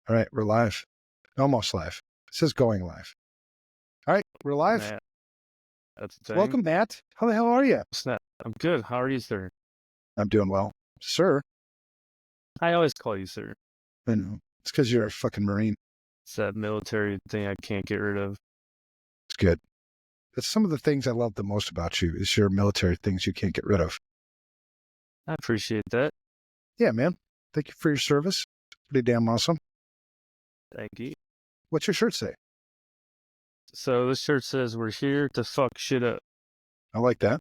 All right, we're live. Almost live. It says going live. All right, we're live. Matt, that's the thing. Welcome, Matt. How the hell are you? Snap. I'm good. How are you, sir? I'm doing well. Sir. I always call you sir. I know. It's because you're a fucking Marine. It's that military thing I can't get rid of. It's good. That's some of the things I love the most about you is your military things you can't get rid of. I appreciate that. Yeah, man. Thank you for your service. Pretty damn awesome. Thank you. What's your shirt say? So this shirt says we're here to fuck shit up. I like that.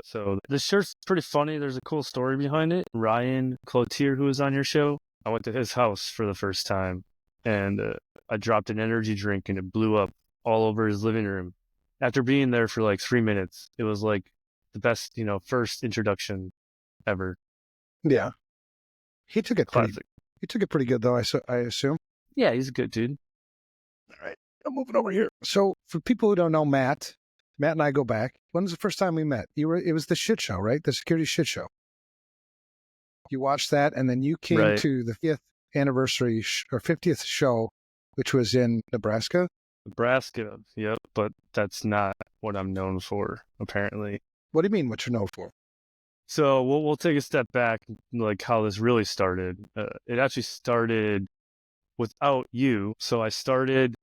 So this shirt's pretty funny. There's a cool story behind it. Ryan Cloutier, who was on your show, I went to his house for the first time, and I dropped an energy drink, and it blew up all over his living room. After being there for like 3 minutes, it was like the best, first introduction ever. Yeah. He took it Classic. He took it pretty good, though, I assume. Yeah, he's a good dude. All right. I'm moving over here. So for people who don't know Matt and I go back. When was the first time we met? It was the shit show, right? The security shit show. You watched that, and then you came to the 50th anniversary or 50th show, which was in Nebraska. Nebraska, yep, but that's not what I'm known for, apparently. What do you mean, what you're known for? So we'll take a step back, like how this really started. It actually started without you. So I started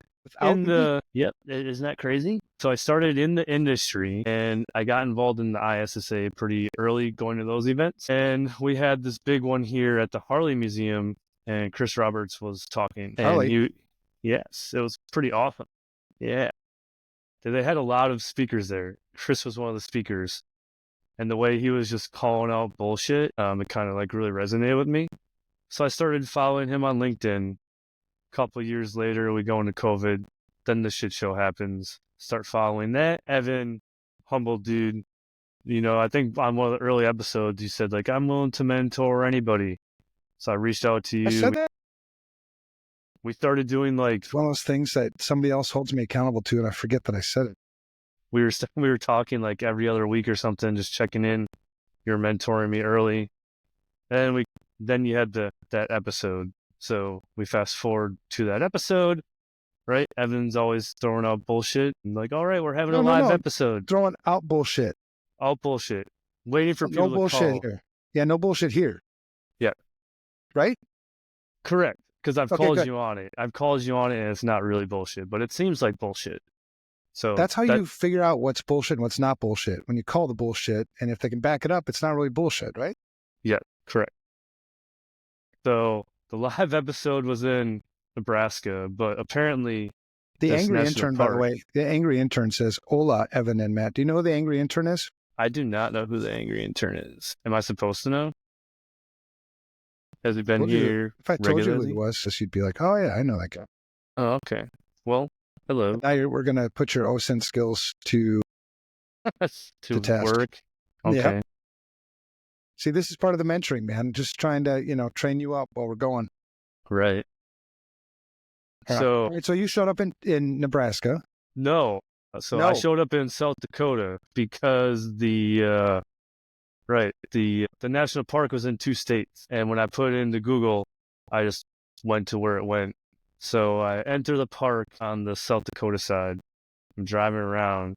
yep, isn't that crazy? So I started in the industry, and I got involved in the ISSA pretty early, going to those events. And we had this big one here at the Harley Museum, and Chris Roberts was talking. Harley? Yes, it was pretty awesome. Yeah. They had a lot of speakers there. Chris was one of the speakers. And the way he was just calling out bullshit, it kind of like really resonated with me. So I started following him on LinkedIn. A couple of years later, we go into COVID. Then the shit show happens. Start following that. Evan, humble dude. I think on one of the early episodes, you said, like, I'm willing to mentor anybody. So I reached out to you. I said that? We started doing like... It's one of those things that somebody else holds me accountable to, and I forget that I said it. We were talking like every other week or something, just checking in. You were mentoring me early. And then you had that episode. So we fast forward to that episode, right? Evan's always throwing out bullshit. And like, all right, we're having a live episode. Throwing out bullshit. Out bullshit. Waiting for people to call. No bullshit here. Yeah, no bullshit here. Yeah. Right? Correct. Because I've called you on it. I've called you on it, and it's not really bullshit, but it seems like bullshit. So that's how you figure out what's bullshit and what's not bullshit. When you call the bullshit, and if they can back it up, it's not really bullshit, right? Yeah, correct. So the live episode was in Nebraska, but apparently the angry intern, by the way, the angry intern says, "Hola, Evan and Matt." Do you know who the angry intern is? I do not know who the angry intern is. Am I supposed to know? Has he been here? If I told you who he was, you'd be like, "Oh yeah, I know that guy." Oh, okay. Well, hello. Now we're gonna put your OSINT skills to task. Work. Okay. Yeah. See, this is part of the mentoring, man. Just trying to, train you up while we're going. Right. So you showed up in Nebraska. No. So I showed up in South Dakota because the national park was in 2 states. And when I put it into Google, I just went to where it went. So I enter the park on the South Dakota side. I'm driving around.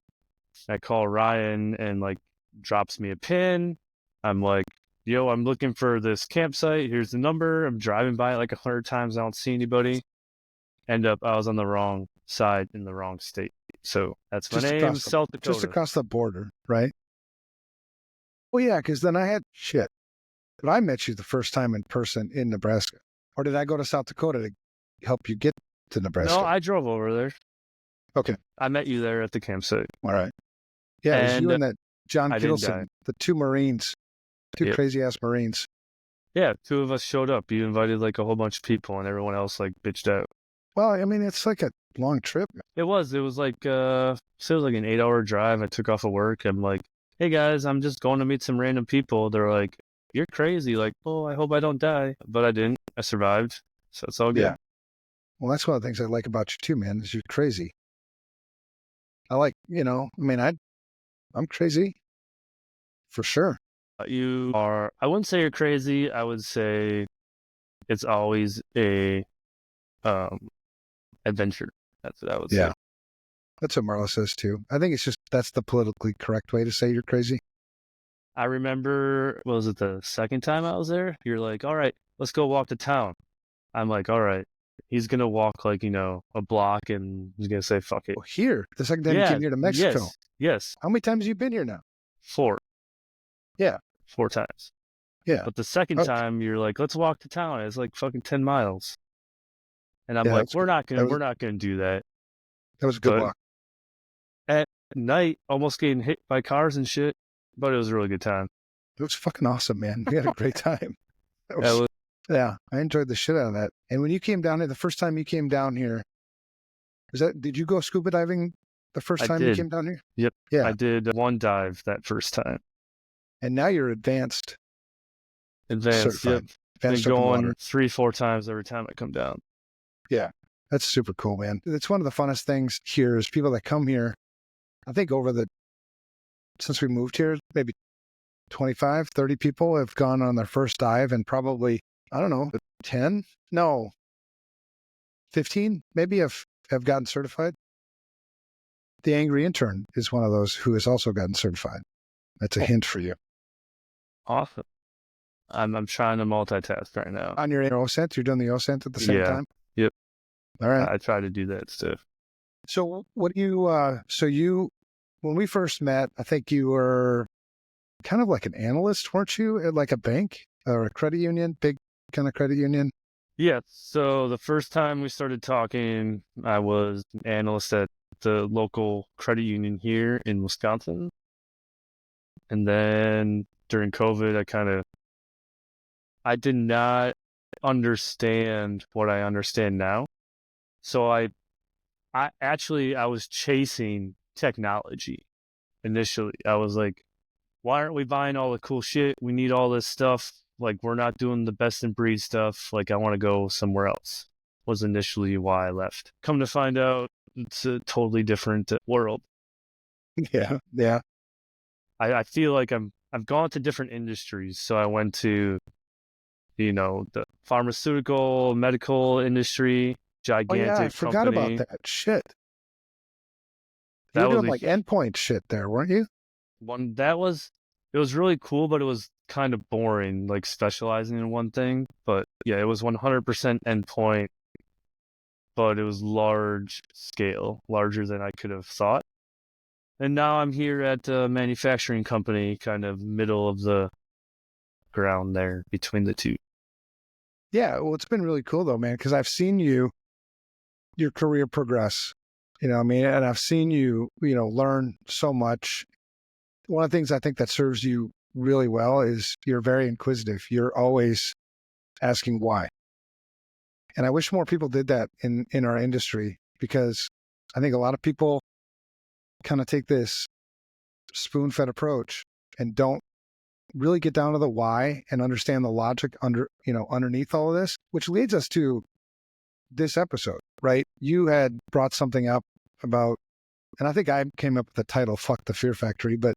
I call Ryan and like drops me a pin. I'm like, yo, I'm looking for this campsite. Here's the number. I'm driving by it like 100 times. I don't see anybody. End up, I was on the wrong side in the wrong state. So that's my name, South Dakota. Just across the border, right? Well, yeah, because then I had shit. But I met you the first time in person in Nebraska. Or did I go to South Dakota to help you get to Nebraska? No, I drove over there. Okay. I met you there at the campsite. All right. Yeah, it was you and that John Kittleson, the 2 Marines, 2 crazy-ass Marines. Yeah, 2 of us showed up. You invited like a whole bunch of people, and everyone else like bitched out. Well, I mean, it's like a long trip. It was like an 8-hour drive. I took off of work. I'm like, hey guys, I'm just going to meet some random people. They're like, you're crazy. Like, oh, I hope I don't die. But I didn't. I survived. So it's all good. Yeah. Well, that's one of the things I like about you too, man, is you're crazy. I like, I'm crazy. For sure. You are, I wouldn't say you're crazy. I would say it's always a adventure. That's what I would Yeah. say. That's what Marla says too. I think it's just that's the politically correct way to say you're crazy. I remember, was it the second time I was there? You're like, all right, let's go walk to town. I'm like, all right. He's going to walk like, a block and he's going to say, fuck it. Well, here, the second time you Yeah, came here to Mexico. yes. How many times have you been here now? 4. Yeah. 4 times. Yeah. But the second Oh, time you're like, let's walk to town. It's like fucking 10 miles. And I'm yeah, like, that's we're good. not going to do that. That was a good But walk. at night, almost getting hit by cars and shit, but it was a really good time. It was fucking awesome, man. We had a great time. That was, Yeah, I enjoyed the shit out of that. And when you came down here, the first time you came down here, did you go scuba diving the first I time you did. came down here? Yep. Yeah. I did one dive that first time. And now you're advanced Advanced, certified. yep. Advanced Been open going water. 3-4 times every time I come down. Yeah, that's super cool, man. It's one of the funnest things here is people that come here. I think since we moved here, maybe 25, 30 people have gone on their first dive and probably, I don't know, 10? No, 15 maybe have gotten certified. The Angry Intern is one of those who has also gotten certified. That's a hint for you. Awesome. I'm trying to multitask right now. On your OSCENT, you're doing the OSCENT at the same time? Yep. All right. I try to do that stuff. So what do you, when we first met, I think you were kind of like an analyst, weren't you? At like a bank or a credit union, big kind of credit union? Yeah. So the first time we started talking, I was an analyst at the local credit union here in Wisconsin. And then during COVID, I did not understand what I understand now. So I was chasing technology initially. I was like, why aren't we buying all the cool shit? We need all this stuff. Like, we're not doing the best in breed stuff. Like, I want to go somewhere else, was initially why I left. Come to find out, it's a totally different world. Yeah. Yeah. I feel like I've gone to different industries. So I went to, the pharmaceutical, medical industry, gigantic Oh yeah, I forgot company. about that. Shit. You That were was doing like endpoint shit there, weren't you? one it was really cool, but it was kind of boring, like specializing in one thing. But yeah, it was 100% endpoint, but it was large scale, larger than I could have thought. And now I'm here at a manufacturing company, kind of middle of the ground there between the two. Yeah. Well, it's been really cool though, man, because I've seen your career progress, and I've seen you, learn so much. One of the things I think that serves you really well is you're very inquisitive. You're always asking why. And I wish more people did that in our industry, because I think a lot of people kind of take this spoon-fed approach and don't really get down to the why and understand the logic underneath all of this, which leads us to this episode, right? You had brought something up about, and I think I came up with the title, Fuck the Fear Factory, but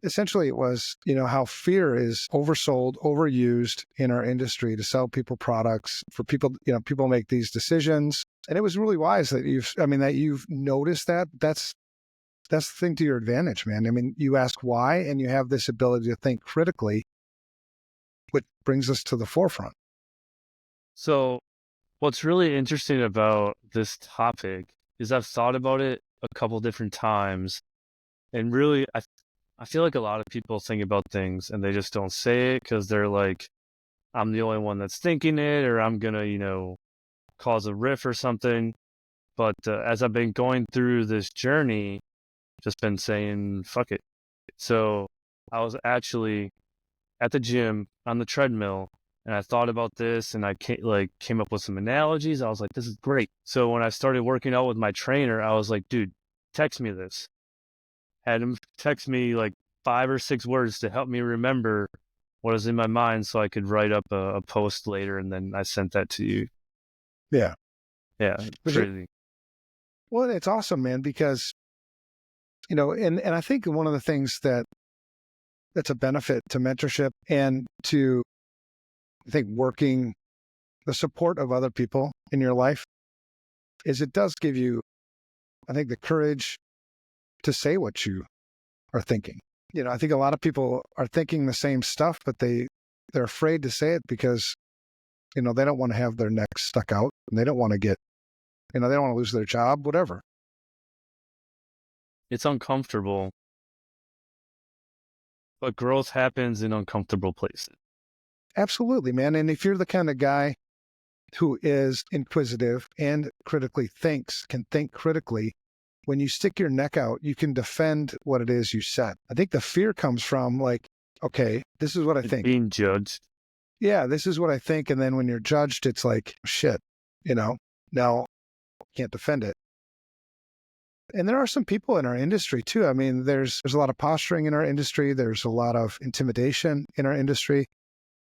essentially it was, how fear is oversold, overused in our industry to sell people products for people, people make these decisions. And it was really wise that you've noticed that. That's the thing to your advantage, man. I mean, you ask why, and you have this ability to think critically, which brings us to the forefront. So what's really interesting about this topic is I've thought about it a couple different times, and really I feel like a lot of people think about things and they just don't say it because they're like, I'm the only one that's thinking it, or I'm going to, cause a riff or something. But as I've been going through this journey, just been saying, fuck it. So I was actually at the gym on the treadmill, and I thought about this, and I came up with some analogies. I was like, this is great. So when I started working out with my trainer, I was like, dude, text me this. Had him text me like 5 or 6 words to help me remember what was in my mind so I could write up a post later, and then I sent that to you. Yeah. Yeah, crazy. Well, it's awesome, man, because, and I think one of the things that's a benefit to mentorship and to, I think, working the support of other people in your life is it does give you, I think, the courage to say what you are thinking. I think a lot of people are thinking the same stuff, but they're afraid to say it because, they don't want to have their necks stuck out and they don't want to get, they don't want to lose their job, whatever. It's uncomfortable, but growth happens in uncomfortable places. Absolutely, man. And if you're the kind of guy who is inquisitive and can think critically, when you stick your neck out, you can defend what it is you said. I think the fear comes from like, okay, this is what I think. Being judged. Yeah, this is what I think. And then when you're judged, it's like, shit, now can't defend it. And there are some people in our industry too. I mean, there's a lot of posturing in our industry. There's a lot of intimidation in our industry.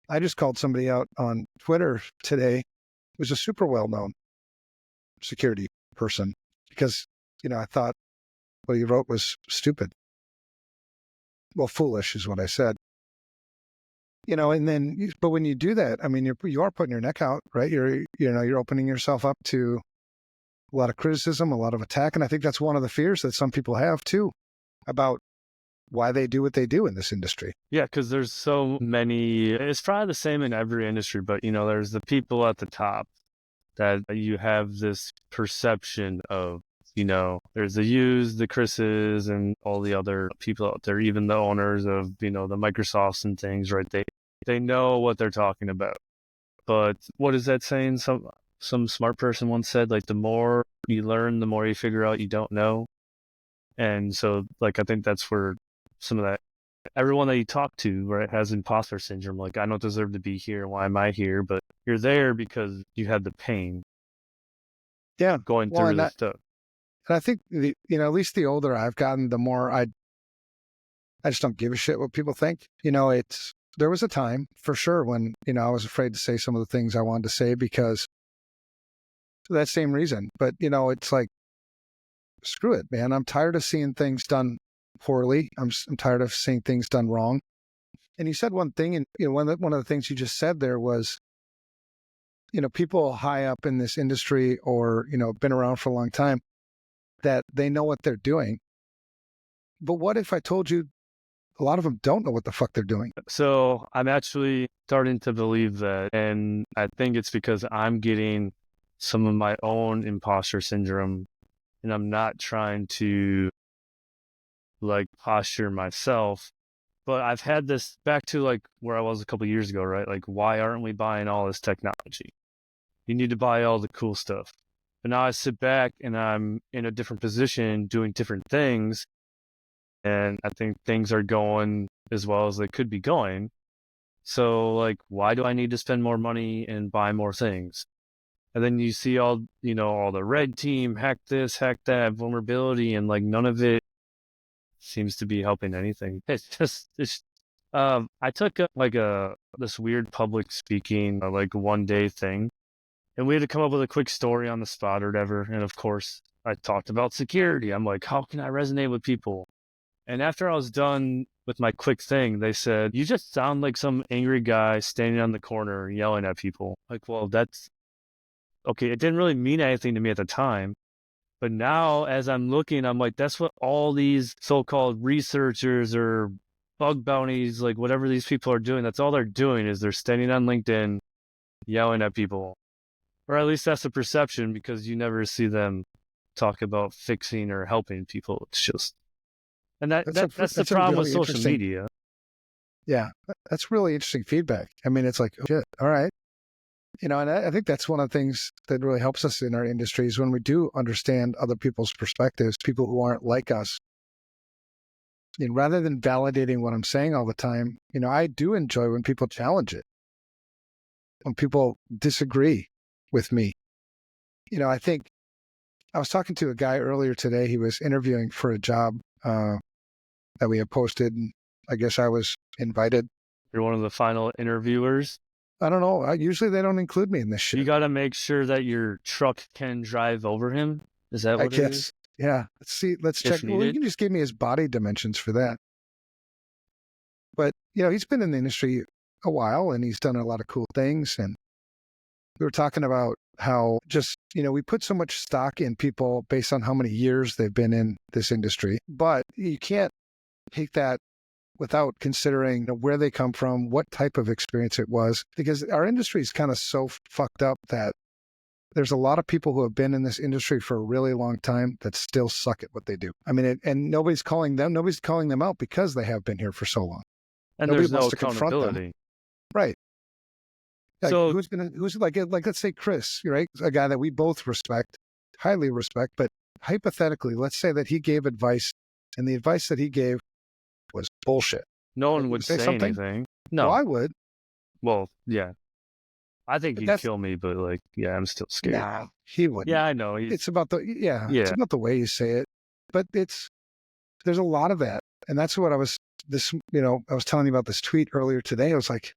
I just called somebody out on Twitter today who's a super well-known security person because, I thought what he wrote was stupid. Well, foolish is what I said. And then, but when you do that, I mean, you are putting your neck out, right? You're opening yourself up to a lot of criticism, a lot of attack. And I think that's one of the fears that some people have too about why they do what they do in this industry. Yeah, because there's so many, it's probably the same in every industry, but there's the people at the top that you have this perception of, there's the yous, the Chris's, and all the other people out there, even the owners of, the Microsofts and things, right? They know what they're talking about. But what is that saying? Some smart person once said, like, the more you learn, the more you figure out you don't know. And so, like, I think that's where some of that, everyone that you talk to, right, has imposter syndrome. Like, I don't deserve to be here. Why am I here? But you're there because you had the pain. Yeah. Going through this stuff. And I think, at least the older I've gotten, the more I just don't give a shit what people think. There was a time for sure when, I was afraid to say some of the things I wanted to say because for that same reason. But, it's like, screw it, man. I'm tired of seeing things done poorly. I'm tired of seeing things done wrong. And you said one thing, and one of the things you just said there was, people high up in this industry or, been around for a long time, that they know what they're doing. But what if I told you a lot of them don't know what the fuck they're doing? So I'm actually starting to believe that. And I think it's because I'm getting some of my own imposter syndrome and I'm not trying to like posture myself. But I've had this back to like where I was a couple of years ago, right? Like, why aren't we buying all this technology? You need to buy all the cool stuff. But now I sit back and I'm in a different position doing different things. And I think things are going as well as they could be going. So like, why do I need to spend more money and buy more things? And then you see all the red team, hack this, hack that, vulnerability, and like none of it seems to be helping anything. I took this weird public speaking, like 1-day thing. And we had to come up with a quick story on the spot or whatever. And of course, I talked about security. I'm like, how can I resonate with people? And after I was done with my quick thing, they said, you just sound like some angry guy standing on the corner yelling at people. Like, well, that's okay. It didn't really mean anything to me at the time. But now as I'm looking, I'm like, that's what all these so-called researchers or bug bounties, like whatever these people are doing, that's all they're doing is they're standing on LinkedIn yelling at people. Or at least that's the perception because you never see them talk about fixing or helping people. It's just, and that's the problem with social media. Yeah, that's really interesting feedback. I mean, it's like, oh, shit, all right. And I think that's one of the things that really helps us in our industry is when we do understand other people's perspectives, people who aren't like us. And rather than validating what I'm saying all the time, I do enjoy when people challenge it, when people disagree with me. I think I was talking to a guy earlier today. He was interviewing for a job that we had posted. And I guess I was invited. You're one of the final interviewers. I don't know. Usually they don't include me in this shit. You got to make sure that your truck can drive over him. Is that what it is? Yeah. Let's check. Well, you can just give me his body dimensions for that. But, he's been in the industry a while and he's done a lot of cool things. And we were talking about how just, we put so much stock in people based on how many years they've been in this industry, but you can't take that without considering where they come from, what type of experience it was, because our industry is kind of so fucked up that there's a lot of people who have been in this industry for a really long time that still suck at what they do. I mean, and nobody's calling them out because they have been here for so long. And Nobody there's no wants to confront them. accountability. Right. Like, So who's like, let's say Chris, right? A guy that we both respect, highly respect, but hypothetically, let's say that he gave advice and the advice that he gave was bullshit. no one Would would you say say something? anything. No. Well, I would. Well, yeah. I think But he'd kill me, but like, yeah, I'm still scared. Nah, he wouldn't. Yeah, I know. It's about it's Yeah. about the way you say it. But there's a lot of that. And that's what I was telling you about this tweet earlier today. I was like,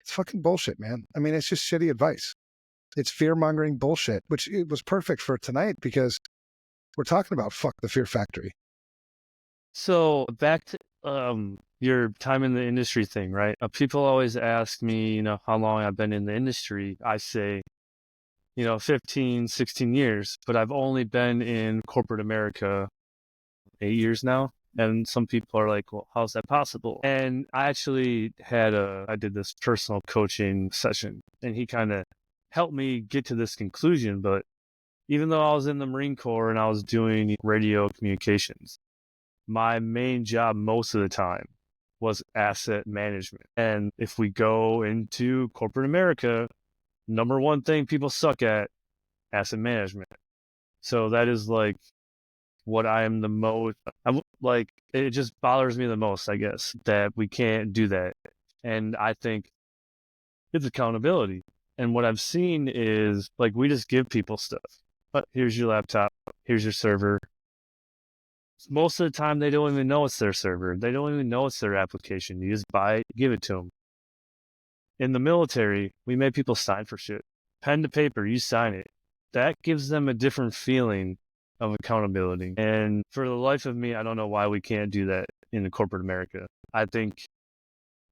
it's fucking bullshit, man. I mean, it's just shitty advice. It's fear-mongering bullshit, which it was perfect for tonight because we're talking about fuck the fear factory. So back to your time in the industry thing, right? People always ask me, how long I've been in the industry. I say, 15, 16 years, but I've only been in corporate America 8 years now. And some people are like, well, how's that possible? And I actually I did this personal coaching session, and he kind of helped me get to this conclusion. But even though I was in the Marine Corps and I was doing radio communications, my main job most of the time was asset management. And if we go into corporate America, number one thing people suck at, asset management. So that is like what I am the most, it just bothers me the most, I guess, that we can't do that. And I think it's accountability. And what I've seen is like, we just give people stuff. But here's your laptop, here's your server. Most of the time, they don't even know it's their server. They don't even know it's their application. You just buy it, give it to them. In the military, we make people sign for shit. Pen to paper, you sign it. That gives them a different feeling of accountability. And for the life of me, I don't know why we can't do that in the corporate America.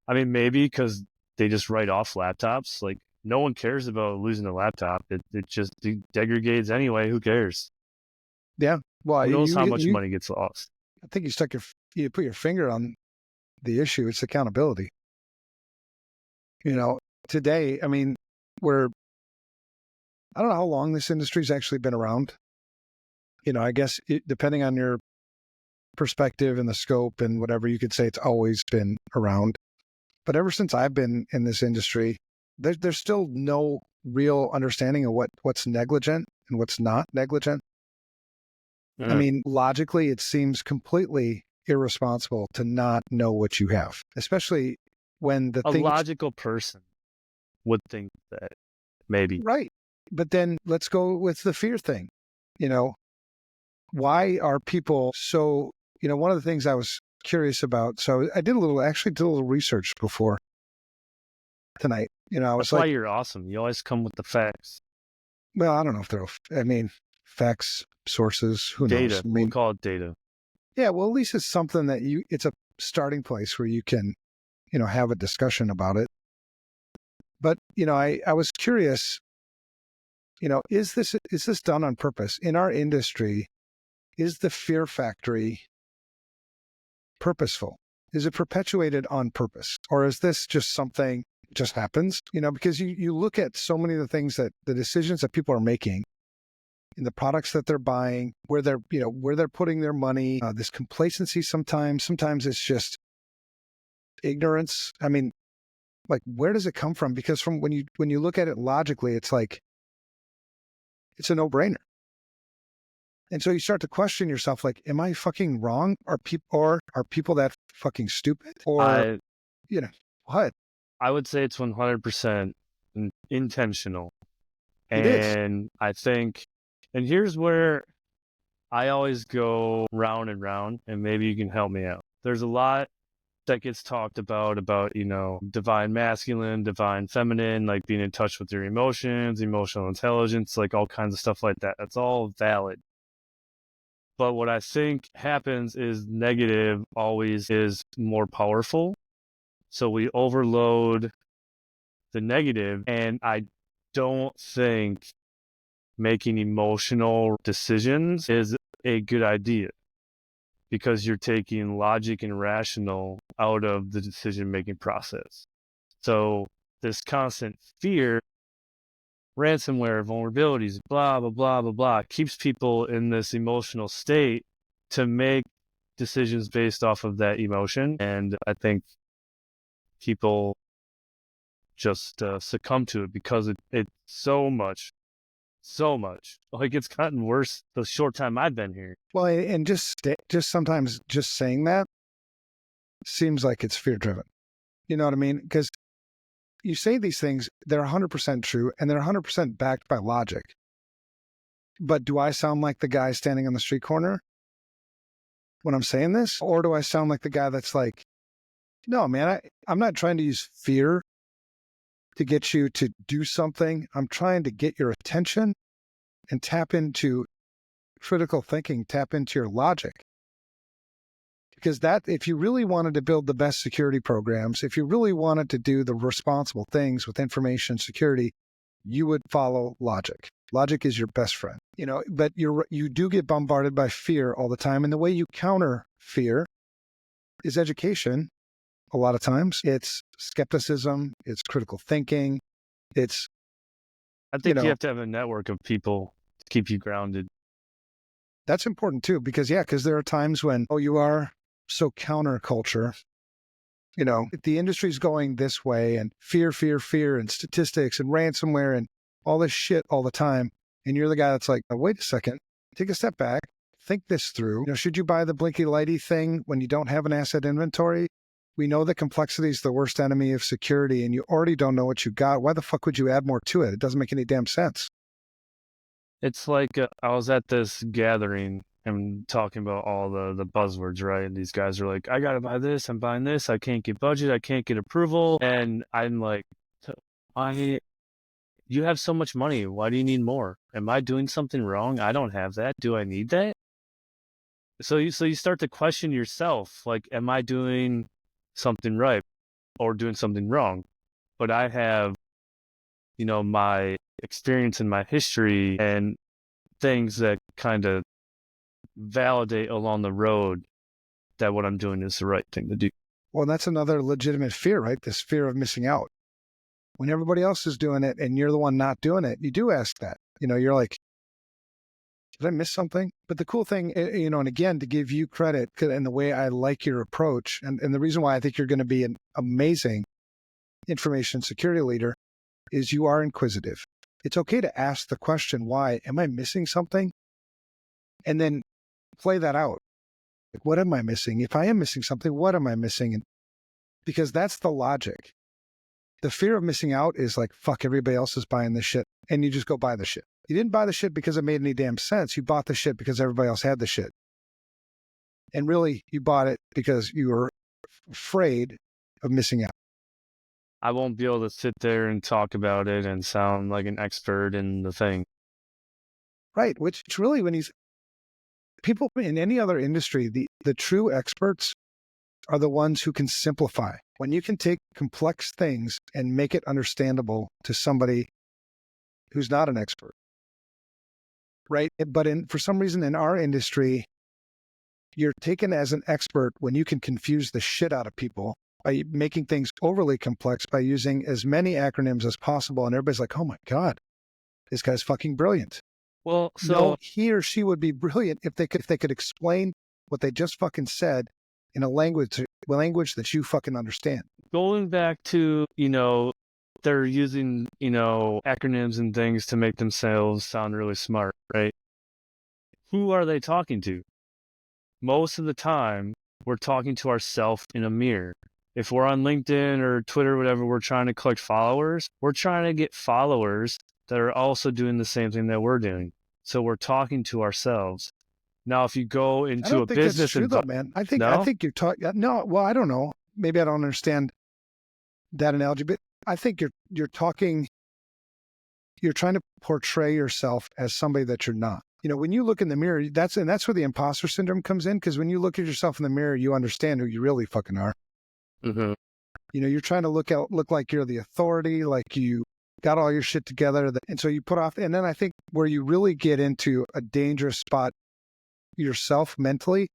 Maybe because they just write off laptops. Like, no one cares about losing a laptop. It just degrades anyway. Who cares? Yeah. Well, who knows how much money gets lost? I think you put your finger on the issue. It's accountability. Today, I mean, I don't know how long this industry's actually been around. I guess depending on your perspective and the scope and whatever, you could say it's always been around. But ever since I've been in this industry, there's still no real understanding of what's negligent and what's not negligent. I mean, logically, it seems completely irresponsible to not know what you have, especially when logical person would think that maybe. Right. But then let's go with the fear thing. Why are people so, one of the things I was curious about, so I did a little research before tonight. That's why you're awesome. You always come with the facts. Well, I don't know if facts, sources, who knows? Data. We'll call it data. Yeah, well, at least it's something that it's a starting place where you can, have a discussion about it. But, I was curious, is this done on purpose? In our industry, is the fear factory purposeful? Is it perpetuated on purpose? Or is this just something just happens? Because you look at so many of the things the decisions that people are making in the products that they're buying, where they're putting their money, this complacency sometimes it's just ignorance. I mean, like, where does it come from? Because from when you look at it logically, it's like, it's a no-brainer. And so you start to question yourself, like, am I fucking wrong? Are people that fucking stupid? Or, what? I would say it's 100% intentional. It is. And I think, and here's where I always go round and round, and maybe you can help me out. There's a lot that gets talked about, divine masculine, divine feminine, like being in touch with your emotions, emotional intelligence, like all kinds of stuff like that. That's all valid. But what I think happens is negative always is more powerful. So we overload the negative, and I don't think making emotional decisions is a good idea, because you're taking logic and rational out of the decision-making process. So this constant fear, ransomware, vulnerabilities, blah, blah, blah, blah, blah, keeps people in this emotional state to make decisions based off of that emotion. And I think people just succumb to it because it's so much. Like, it's gotten worse the short time I've been here. Well, and just sometimes just saying that seems like it's fear-driven. You know what I mean? Because you say these things, they're 100% true, and they're 100% backed by logic. But do I sound like the guy standing on the street corner when I'm saying this? Or do I sound like the guy that's like, no, man, I'm not trying to use fear to get you to do something. I'm trying to get your attention and tap into critical thinking, tap into your logic. Because that, if you really wanted to build the best security programs, if you really wanted to do the responsible things with information security, you would follow logic. Logic is your best friend, you know, but you do get bombarded by fear all the time. And the way you counter fear is education. A lot of times it's skepticism, it's critical thinking. It's, I think you have to have a network of people to keep you grounded. That's important too, because there are times when, you are so counterculture, you know, the industry's going this way and fear, and statistics and ransomware and all this shit all the time. And you're the guy that's like, oh, wait a second, take a step back, think this through. You know, should you buy the blinky lighty thing when you don't have an asset inventory? We know that complexity is the worst enemy of security, and you already don't know what you got. Why the fuck would you add more to it? It doesn't make any damn sense. It's like I was at this gathering and talking about all the buzzwords, right? And these guys are like, I got to buy this. I'm buying this. I can't get budget. I can't get approval. And I'm like, you have so much money. Why do you need more? Am I doing something wrong? I don't have that. Do I need that? So you start to question yourself. Like, am I doing something right or doing something wrong? But I have, my experience and my history and things that kind of validate along the road that what I'm doing is the right thing to do. Well, that's another legitimate fear, right? This fear of missing out. When everybody else is doing it and you're the one not doing it, you do ask that. You know, you're like, did I miss something? But the cool thing, and again, to give you credit and the way I like your approach, and the reason why I think you're going to be an amazing information security leader is you are inquisitive. It's okay to ask the question, why? Am I missing something? And then play that out. Like, what am I missing? If I am missing something, what am I missing? And because that's the logic. The fear of missing out is like, fuck, everybody else is buying this shit. And you just go buy the shit. You didn't buy the shit because it made any damn sense. You bought the shit because everybody else had the shit. And really, you bought it because you were afraid of missing out. I won't be able to sit there and talk about it and sound like an expert in the thing. Right, which really, when people in any other industry, the true experts are the ones who can simplify. When you can take complex things and make it understandable to somebody who's not an expert, right? But for some reason in our industry, you're taken as an expert when you can confuse the shit out of people by making things overly complex by using as many acronyms as possible. And everybody's like, oh my God, this guy's fucking brilliant. Well, so no, he or she would be brilliant if they could explain what they just fucking said in a language that you fucking understand. Going back to, they're using, acronyms and things to make themselves sound really smart, right? Who are they talking to? Most of the time, we're talking to ourselves in a mirror. If we're on LinkedIn or Twitter or whatever, we're trying to collect followers. We're trying to get followers that are also doing the same thing that we're doing. So we're talking to ourselves. Now, if you go into a business, that's true, though, man. I think you're talking. No, well, I don't know. Maybe I don't understand that analogy, but I think you're talking. You're trying to portray yourself as somebody that you're not. You know, when you look in the mirror, that's where the imposter syndrome comes in. Because when you look at yourself in the mirror, you understand who you really fucking are. Mm-hmm. You know, you're trying to look like you're the authority, like you got all your shit together. And so you put off, and then I think where you really get into a dangerous spot yourself mentally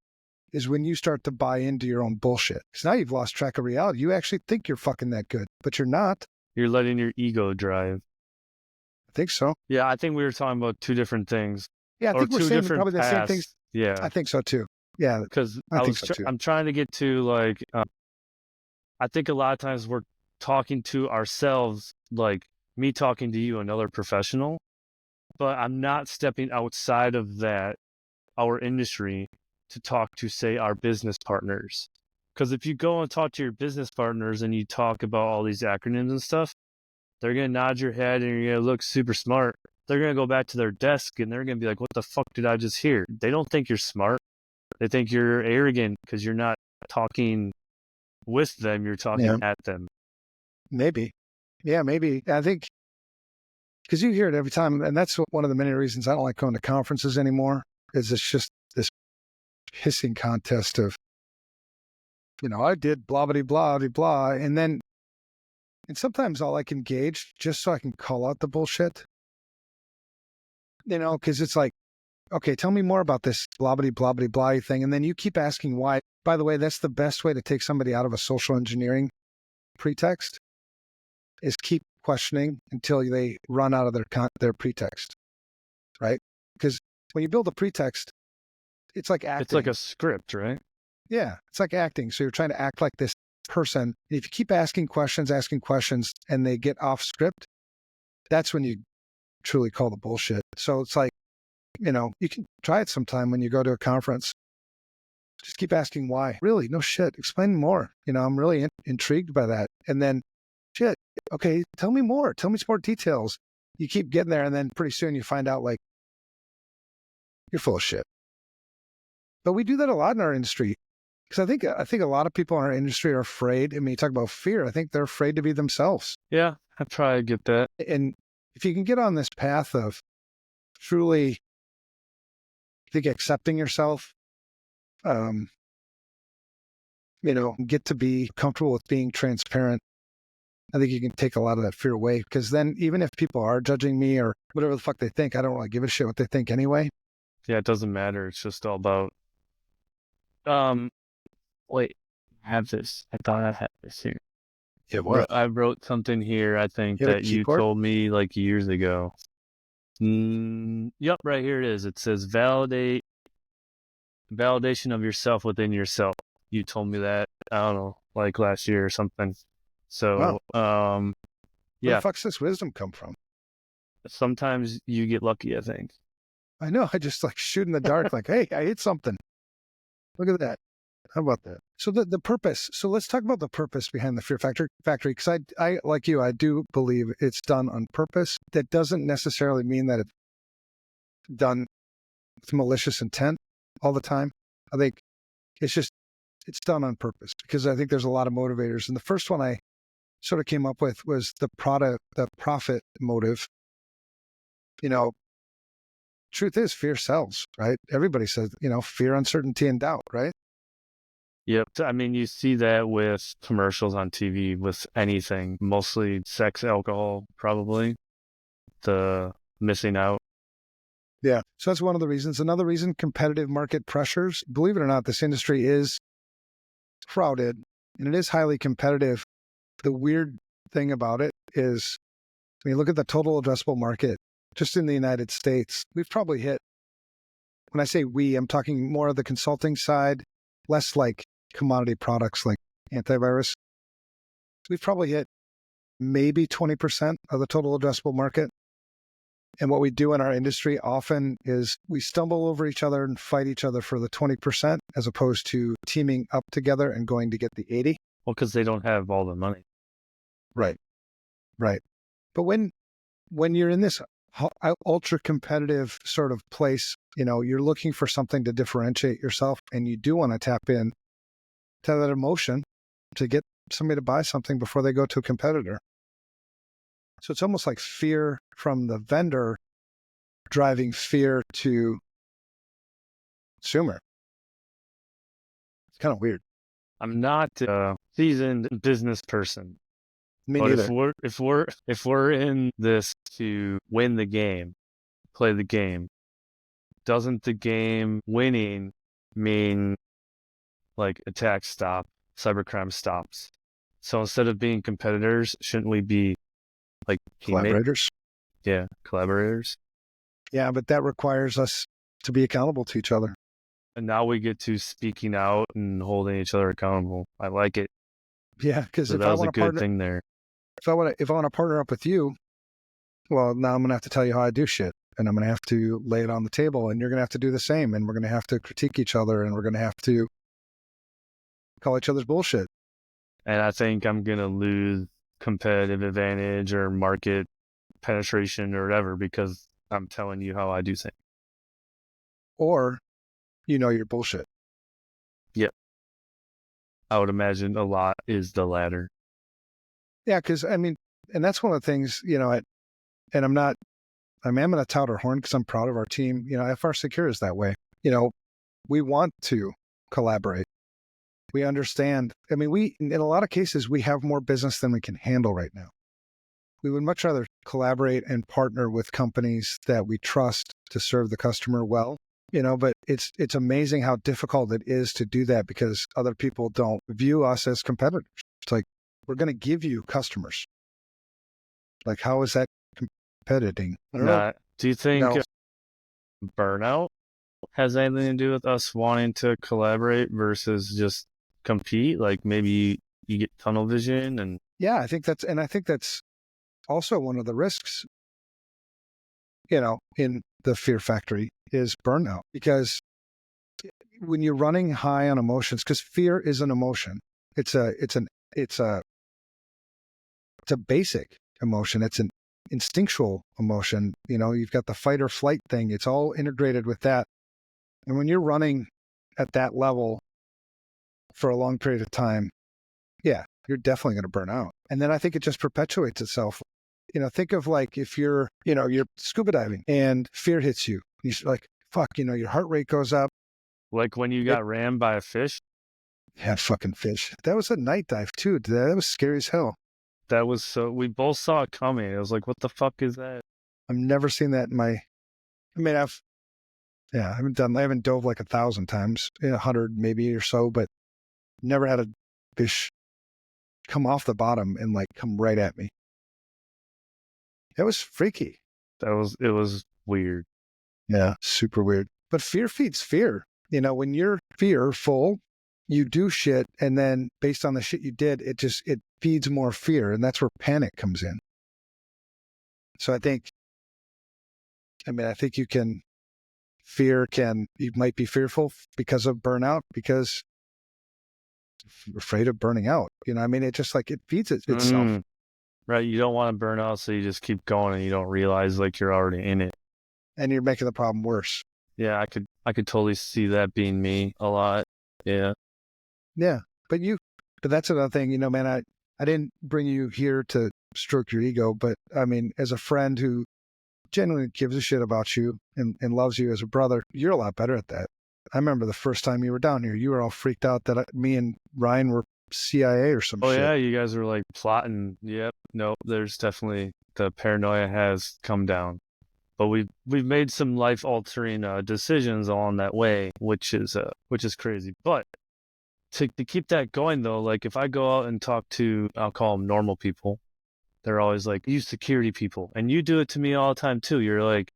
is when you start to buy into your own bullshit. Because now you've lost track of reality. You actually think you're fucking that good, but you're not. You're letting your ego drive. I think so. Yeah, I think we were talking about two different things. Yeah, I think we're two saying different probably the same things. paths. Yeah, I think so too. Yeah, because I think so too. I'm trying to get to like, I think a lot of times we're talking to ourselves, like me talking to you, another professional, but I'm not stepping outside of that, our industry, to talk to, say, our business partners. Because if you go and talk to your business partners and you talk about all these acronyms and stuff, they're going to nod your head and you're going to look super smart. They're going to go back to their desk and they're going to be like, what the fuck did I just hear? They don't think you're smart. They think you're arrogant because you're not talking with them, you're talking at them. Maybe. Yeah, maybe. I think because you hear it every time. And that's one of the many reasons I don't like going to conferences anymore, is it's just this hissing contest of, I did blah, blah, blah, blah, blah. And sometimes I'll like engage just so I can call out the bullshit, because it's like, okay, tell me more about this blah, blah, blah, blah, blah thing. And then you keep asking why. By the way, that's the best way to take somebody out of a social engineering pretext, is keep questioning until they run out of their pretext, right? Because when you build a pretext, it's like acting. It's like a script, right? Yeah, it's like acting. So you're trying to act like this person. And if you keep asking questions, and they get off script, that's when you truly call the bullshit. So it's like, you can try it sometime when you go to a conference. Just keep asking why. Really? No shit. Explain more. I'm really intrigued by that. And then, shit, okay, tell me more. Tell me some more details. You keep getting there, and then pretty soon you find out, like, you're full of shit. But we do that a lot in our industry. Because I think a lot of people in our industry are afraid. I mean, you talk about fear. I think they're afraid to be themselves. Yeah, I try to get that. And if you can get on this path of truly, I think, accepting yourself, get to be comfortable with being transparent, I think you can take a lot of that fear away. Because then even if people are judging me or whatever the fuck they think, I don't really give a shit what they think anyway. Yeah, it doesn't matter. It's just all about, wait, I have this. I thought I had this here. Yeah, what? I wrote something here, I think, that you told me like years ago. Yep, right here it is. It says validation of yourself within yourself. You told me that, I don't know, like last year or something. So, Where yeah. the fuck's this wisdom come from? Sometimes you get lucky, I think. I know. I just like shoot in the dark, like, hey, I hit something. Look at that. How about that? So the purpose. So let's talk about the purpose behind the Fear Factory. Because I like you, I do believe it's done on purpose. That doesn't necessarily mean that it's done with malicious intent all the time. I think it's done on purpose, because I think there's a lot of motivators. And the first one I sort of came up with was the profit motive. Truth is, fear sells, right? Everybody says, fear, uncertainty, and doubt, right? Yep. I mean, you see that with commercials on TV, with anything, mostly sex, alcohol, probably, the missing out. Yeah. So that's one of the reasons. Another reason, competitive market pressures. Believe it or not, this industry is crowded and it is highly competitive. The weird thing about it is, when you look at the total addressable market, just in the United States, we've probably hit, when I say we, I'm talking more of the consulting side, less like commodity products like antivirus. We've probably hit maybe 20% of the total addressable market. And what we do in our industry often is we stumble over each other and fight each other for the 20%, as opposed to teaming up together and going to get the 80. Well, because they don't have all the money. Right. But when you're in this ultra competitive sort of place, you're looking for something to differentiate yourself, and you do want to tap in to that emotion to get somebody to buy something before they go to a competitor. So it's almost like fear from the vendor driving fear to consumer. It's kind of weird. I'm not a seasoned business person. Me But neither. if we're in this to win the game, play the game, doesn't the game winning mean like attacks stop, cybercrime stops? So instead of being competitors, shouldn't we be like teammates? Collaborators. Yeah, collaborators. Yeah, but that requires us to be accountable to each other. And now we get to speaking out and holding each other accountable. I like it. Yeah, because So if that I was a want to good partner, thing there. if I want to partner up with you, well, now I'm gonna have to tell you how I do shit, and I'm gonna have to lay it on the table, and you're gonna have to do the same, and we're gonna have to critique each other, and we're gonna have to call each other's bullshit. And I think I'm gonna lose competitive advantage or market penetration or whatever because I'm telling you how I do things. Or, your bullshit. Yep. I would imagine a lot is the latter. Yeah, because and that's one of the things, and I am going to tout our horn because I'm proud of our team. FR Secure is that way. We want to collaborate. We understand. In a lot of cases, we have more business than we can handle right now. We would much rather collaborate and partner with companies that we trust to serve the customer well. But it's amazing how difficult it is to do that because other people don't view us as competitors. It's like, we're going to give you customers. Like, how is that competing? I don't know. Do you think No. burnout has anything to do with us wanting to collaborate versus just compete? Like maybe you get tunnel vision and Yeah, I think that's also one of the risks, in the fear factory is burnout, because when you're running high on emotions, because fear is an emotion, it's a basic emotion. It's an instinctual emotion. You've got the fight or flight thing. It's all integrated with that. And when you're running at that level for a long period of time, yeah, you're definitely going to burn out. And then I think it just perpetuates itself. Think of like if you're scuba diving and fear hits you. You're like, fuck, your heart rate goes up. like when you got rammed by a fish. Yeah, fucking fish. That was a night dive too. That was scary as hell. That was we both saw it coming. It was like, what the fuck is that? I've never seen that in my, I haven't dove like 1,000 times, 100 maybe or so, but never had a fish come off the bottom and like come right at me. It was freaky. It was weird. Yeah, super weird. But fear feeds fear. When you're fearful, you do shit, and then based on the shit you did, it feeds more fear, and that's where panic comes in. So I think you might be fearful because of burnout, because you're afraid of burning out. It just like it feeds itself. Right. You don't want to burn out, so you just keep going and you don't realize like you're already in it. And you're making the problem worse. Yeah, I could totally see that being me a lot. Yeah. Yeah. But that's another thing, man, I didn't bring you here to stroke your ego, but as a friend who genuinely gives a shit about you and loves you as a brother, you're a lot better at that. I remember the first time you were down here, you were all freaked out that me and Ryan were CIA or some shit. Oh yeah, you guys were like plotting. Yep. Nope. There's definitely the paranoia has come down, but we've made some life altering decisions along that way, which is crazy. But to keep that going though, like if I go out and talk to, I'll call them normal people, they're always like, you security people, and you do it to me all the time too. You're like,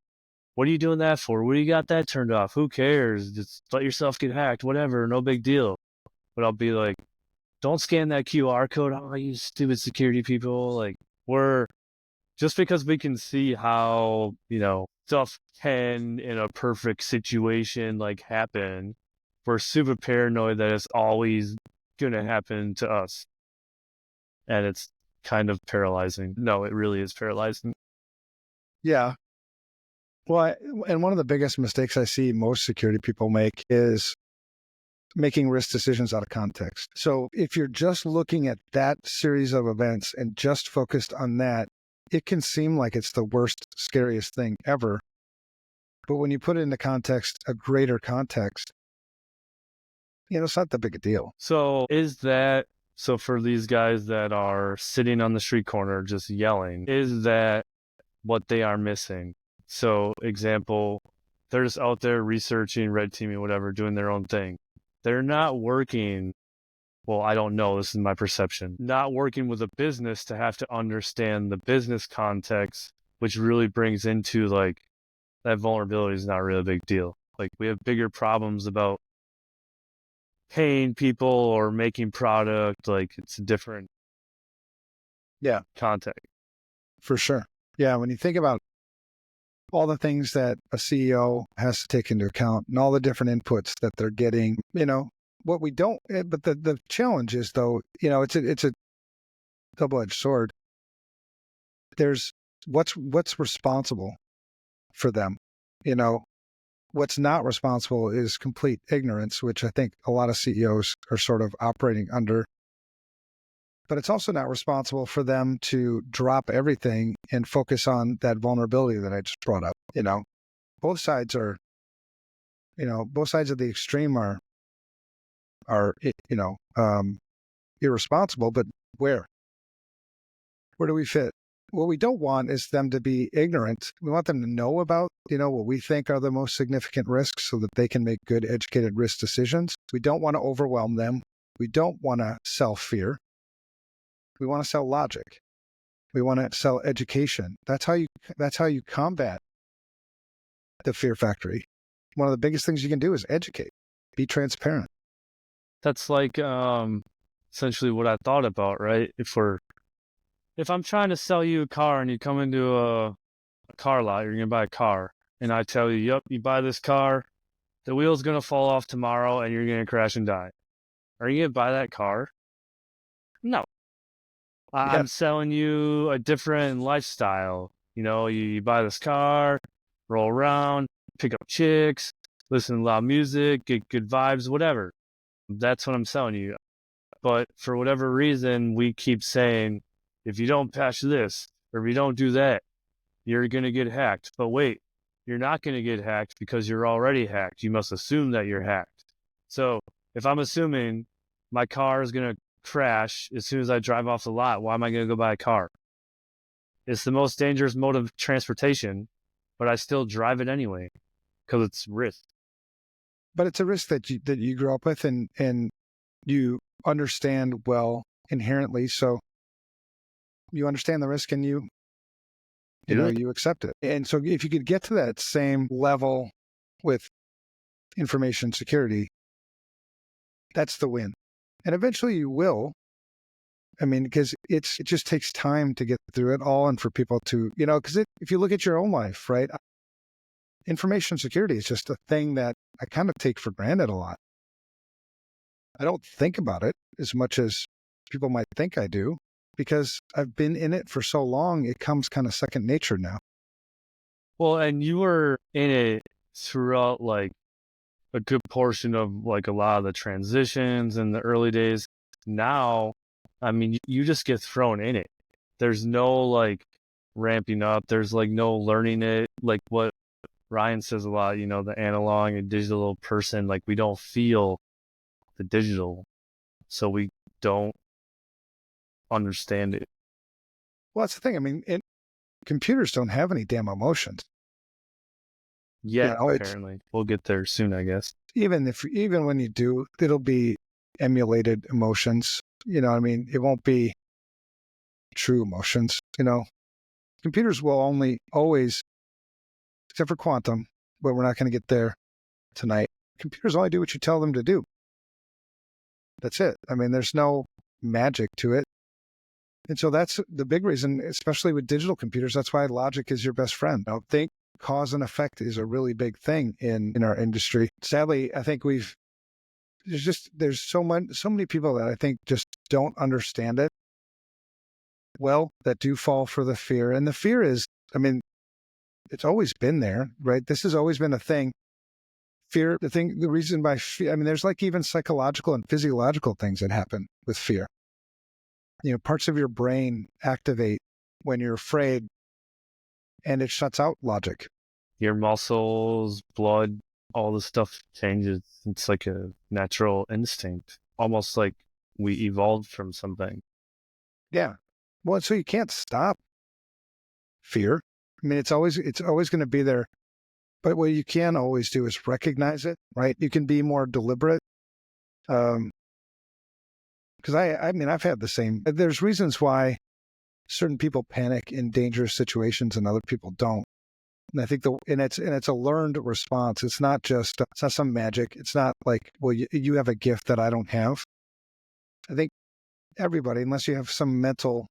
what are you doing that for? What do you got that turned off? Who cares? Just let yourself get hacked. Whatever. No big deal. But I'll be like, don't scan that QR code. Oh, you stupid security people. Like, just because we can see how, stuff can in a perfect situation like happen, we're super paranoid that it's always going to happen to us. And it's kind of paralyzing. No, it really is paralyzing. Yeah. Well, and one of the biggest mistakes I see most security people make is making risk decisions out of context. So if you're just looking at that series of events and just focused on that, it can seem like it's the worst, scariest thing ever. But when you put it into context, a greater context, it's not that big a deal. So is that So for these guys that are sitting on the street corner just yelling, is that what they are missing? So example, they're just out there researching, red teaming, whatever, doing their own thing. They're not working, well, I don't know, this is my perception, not working with a business to have to understand the business context, which really brings into like that vulnerability is not really a big deal. Like we have bigger problems about paying people or making product. Like it's a different context. For sure. Yeah, when you think about all the things that a CEO has to take into account and all the different inputs that they're getting, what we don't, but the challenge is though, it's a double-edged sword. There's what's responsible for them, what's not responsible is complete ignorance, which I think a lot of CEOs are sort of operating under. But it's also not responsible for them to drop everything and focus on that vulnerability that I just brought up. Both sides are, both sides of the extreme are, irresponsible, but where do we fit? What we don't want is them to be ignorant. We want them to know about, what we think are the most significant risks so that they can make good, educated risk decisions. We don't want to overwhelm them. We don't want to sell fear. We want to sell logic. We want to sell education. That's how you combat the fear factory. One of the biggest things you can do is educate, be transparent. That's like essentially what I thought about, right? If I'm trying to sell you a car and you come into a car lot, you're gonna buy a car, and I tell you, yep, you buy this car, the wheel's gonna fall off tomorrow and you're gonna crash and die. Are you gonna buy that car? No. I'm selling you a different lifestyle. You buy this car, roll around, pick up chicks, listen to loud music, get good vibes, whatever. That's what I'm selling you. But for whatever reason, we keep saying, if you don't patch this, or if you don't do that, you're going to get hacked. But wait, you're not going to get hacked because you're already hacked. You must assume that you're hacked. So if I'm assuming my car is going to crash as soon as I drive off the lot, why am I going to go buy a car? It's the most dangerous mode of transportation, but I still drive it anyway because it's risk. But it's a risk that you grew up with and you understand well inherently. So you understand the risk and you accept it. And so if you could get to that same level with information security, that's the win. And eventually you will. I mean, because it just takes time to get through it all and for people to, because if you look at your own life, right? Information security is just a thing that I kind of take for granted a lot. I don't think about it as much as people might think I do because I've been in it for so long, it comes kind of second nature now. Well, and you were in it throughout like a good portion of like a lot of the transitions in the early days. Now, I mean, you just get thrown in it. There's no like ramping up. There's like no learning it. Like what Ryan says a lot, the analog and digital person, like we don't feel the digital, so we don't understand it. Well, that's the thing. I mean, computers don't have any damn emotions. Yeah, apparently. We'll get there soon, I guess. Even when you do, it'll be emulated emotions. It won't be true emotions. Computers will only always, except for quantum, but we're not going to get there tonight. Computers only do what you tell them to do. That's it. I mean, there's no magic to it. And so that's the big reason, especially with digital computers, that's why logic is your best friend. Think cause and effect is a really big thing in our industry. Sadly, I think there's so many people that I think just don't understand it well, that do fall for the fear. And the fear is, I mean, it's always been there, right? This has always been a thing. Fear, the reason by fear, I mean, there's like even psychological and physiological things that happen with fear. Parts of your brain activate when you're afraid and it shuts out logic. Your muscles, blood, all the stuff changes. It's like a natural instinct, almost like we evolved from something. Yeah. Well, so you can't stop fear. I mean, it's always going to be there. But what you can always do is recognize it, right? You can be more deliberate. Because I mean, I've had the same. There's reasons why certain people panic in dangerous situations and other people don't. And I think it's a learned response. It's not some magic. It's not like, well, you have a gift that I don't have. I think everybody, unless you have some mental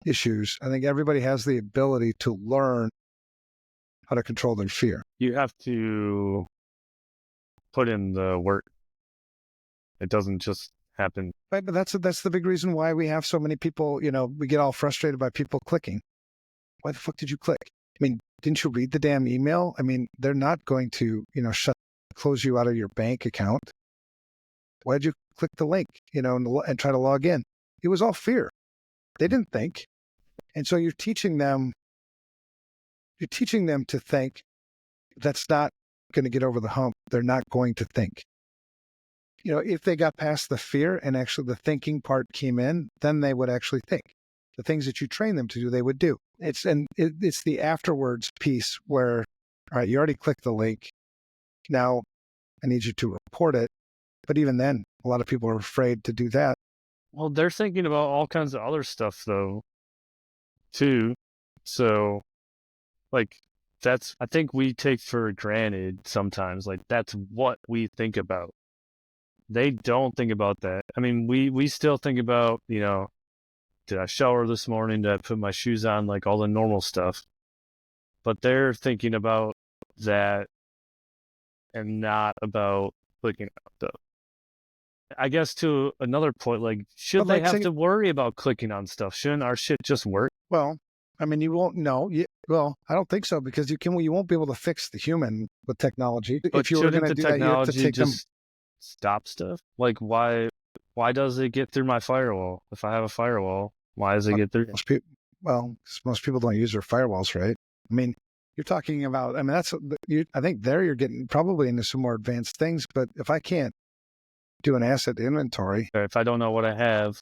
issues, I think everybody has the ability to learn how to control their fear. You have to put in the work. It doesn't just happen. Right, but that's the big reason why we have so many people, we get all frustrated by people clicking. Why the fuck did you click? I mean, didn't you read the damn email? I mean, they're not going to, close you out of your bank account. Why'd you click the link, and try to log in? It was all fear. They didn't think. And so you're teaching them to think. That's not going to get over the hump. They're not going to think. If they got past the fear and actually the thinking part came in, then they would actually think. The things that you train them to do, they would do. It's the afterwards piece where, all right, you already clicked the link. Now I need you to report it. But even then, a lot of people are afraid to do that. Well, they're thinking about all kinds of other stuff though, too. So, like, I think we take for granted sometimes, like, that's what we think about. They don't think about that. I mean, we still think about, did I shower this morning? Did I put my shoes on? Like all the normal stuff. But they're thinking about that and not about clicking out stuff. I guess to another point, like, should they have to worry about clicking on stuff? Shouldn't our shit just work? Well, I mean, you won't know. Well, I don't think so, because you won't be able to fix the human with technology. But if you were going to do that, you have to take them. Stop stuff? Like, why does it get through my firewall? If I have a firewall, why does it get through? Most people don't use their firewalls, right? I mean, you're talking about, I mean, I think you're getting probably into some more advanced things, but if I can't do an asset inventory. If I don't know what I have,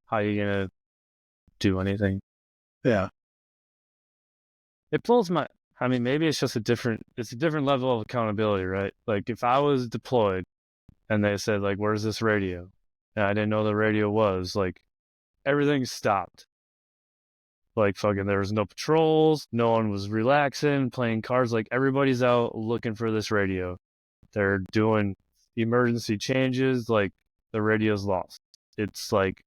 how are you going to do anything? Yeah. It blows I mean, maybe it's just a different level of accountability, right? Like, if I was deployed and they said, like, where's this radio? And I didn't know the radio was, like, everything stopped. Like, fucking, there was no patrols. No one was relaxing, playing cards. Like, everybody's out looking for this radio. They're doing emergency changes. Like, the radio's lost. It's like,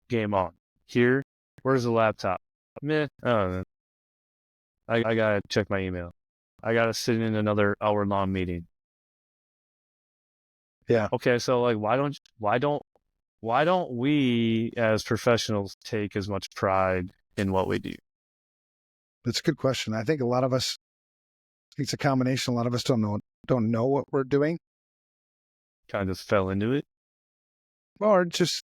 game on. Here, where's the laptop? Meh, I don't know. I gotta check my email. I gotta sit in another hour-long meeting. Yeah. Okay, so, like, why don't we as professionals take as much pride in what we do? That's a good question. I think a lot of us, it's a combination. A lot of us don't know what we're doing. Kind of fell into it. Or just,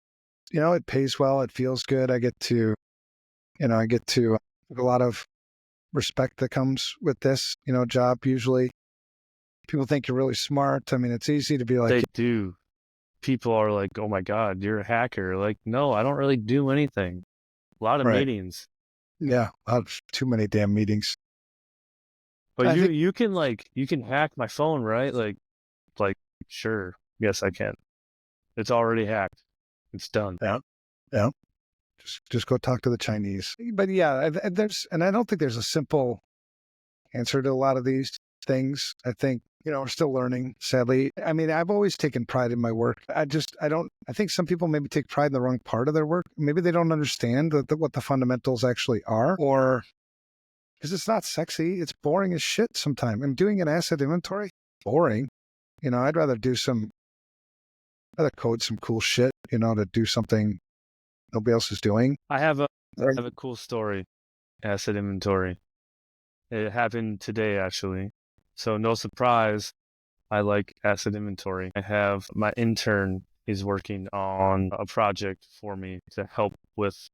it pays well. It feels good. I get to a lot of respect that comes with this, job. Usually people think you're really smart. I mean, it's easy to be like, they do. People are like, oh my God, you're a hacker. Like, no, I don't really do anything. A lot of meetings. Yeah. Too many damn meetings. But you can hack my phone, right? Like, sure. Yes, I can. It's already hacked. It's done. Yeah. Yeah. Just go talk to the Chinese. But yeah, I don't think there's a simple answer to a lot of these things. I think, we're still learning, sadly. I mean, I've always taken pride in my work. I think some people maybe take pride in the wrong part of their work. Maybe they don't understand what the fundamentals actually are, or because it's not sexy. It's boring as shit sometimes. I'm doing an asset inventory. Boring. I'd rather code some cool shit, to do something nobody else is doing. I have a cool story. Asset inventory. It happened today, actually. So no surprise, I like asset inventory. I have my intern is working on a project for me to help with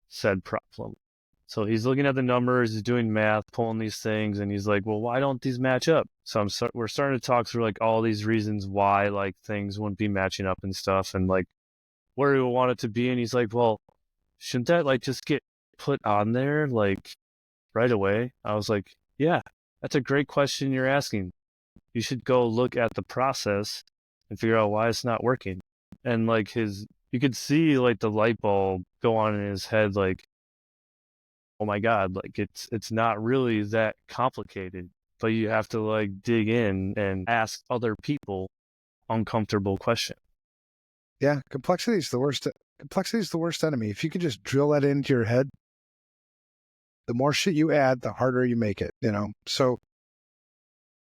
said problem. So he's looking at the numbers, he's doing math, pulling these things, and he's like, well, why don't these match up? So we're starting to talk through like all these reasons why like things wouldn't be matching up and stuff. And like where you want it to be. And he's like, well, shouldn't that like just get put on there like right away? I was like, yeah, that's a great question you're asking. You should go look at the process and figure out why it's not working. And like you could see like the light bulb go on in his head, like, oh my God, like it's not really that complicated, but you have to like dig in and ask other people uncomfortable questions. Yeah, complexity is the worst. Complexity is the worst enemy. If you can just drill that into your head, the more shit you add, the harder you make it. So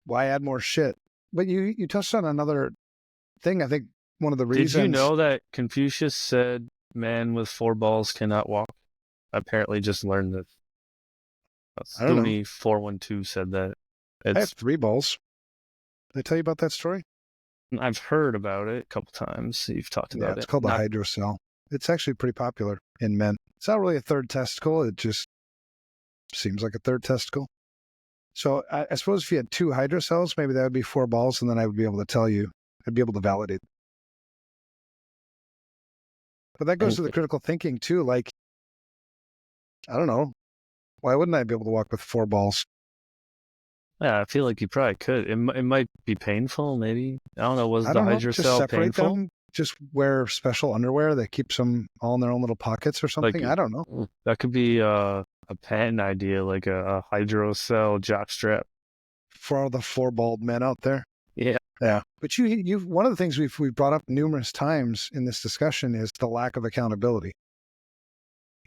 why add more shit? But you touched on another thing. I think one of the Did you reasons. know that Confucius said man with 4 balls cannot walk? I apparently just learned this. I don't know. Spoonie 412 said that. I have It's 3 balls. Did I tell you about that story? I've heard about it a couple times. You've talked Yeah, about it's it. called the hydrocell. It's actually pretty popular in men. It's not really a third testicle. It just seems like a third testicle. So I suppose if you had 2 hydrocells, maybe that would be 4 balls, and then I would be able to tell you. I'd be able to validate. But that goes to the critical thinking too. Like, I don't know. Why wouldn't I be able to walk with 4 balls? Yeah, I feel like you probably could. It might be painful, maybe. I don't know. Was I the don't know. Just hydrocell separate painful? them. Just wear special underwear that keeps them all in their own little pockets or Like something. I don't know. that could be a patent idea, like a hydrocell jockstrap. For all the 4-balled men out there. Yeah. Yeah. But you one of the things we've brought up numerous times in this discussion is the lack of accountability.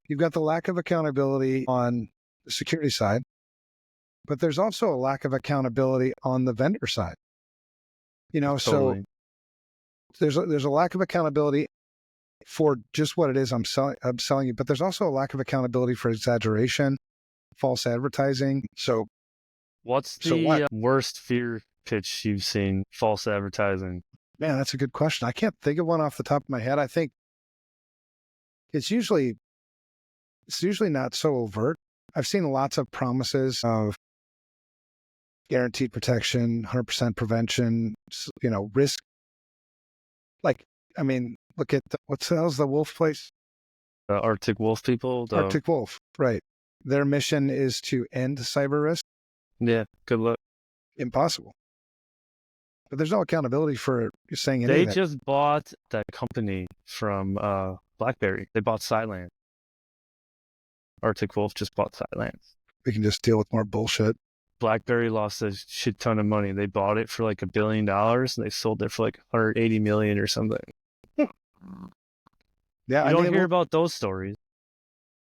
You've got the lack of accountability on the security side, but there's also a lack of accountability on the vendor side. Totally. So there's a lack of accountability for just what it is I'm selling you, but there's also a lack of accountability for exaggeration, false advertising. So What's the worst fear pitch you've seen? False advertising. Man, that's a good question. I can't think of one off the top of my head. I think it's usually not so overt. I've seen lots of promises of guaranteed protection, 100% prevention, risk. Like, I mean, look at what's the wolf place? The Arctic Wolf people. Arctic Wolf, right. Their mission is to end cyber risk. Yeah, good luck. Impossible. But there's no accountability for saying They anything. just bought that company from BlackBerry. They bought Cylance. Arctic Wolf just bought Cylance. We can just deal with more bullshit. BlackBerry lost a shit ton of money. They bought it for like $1 billion and they sold it for like 180 million or something. Yeah, you don't hear about those stories.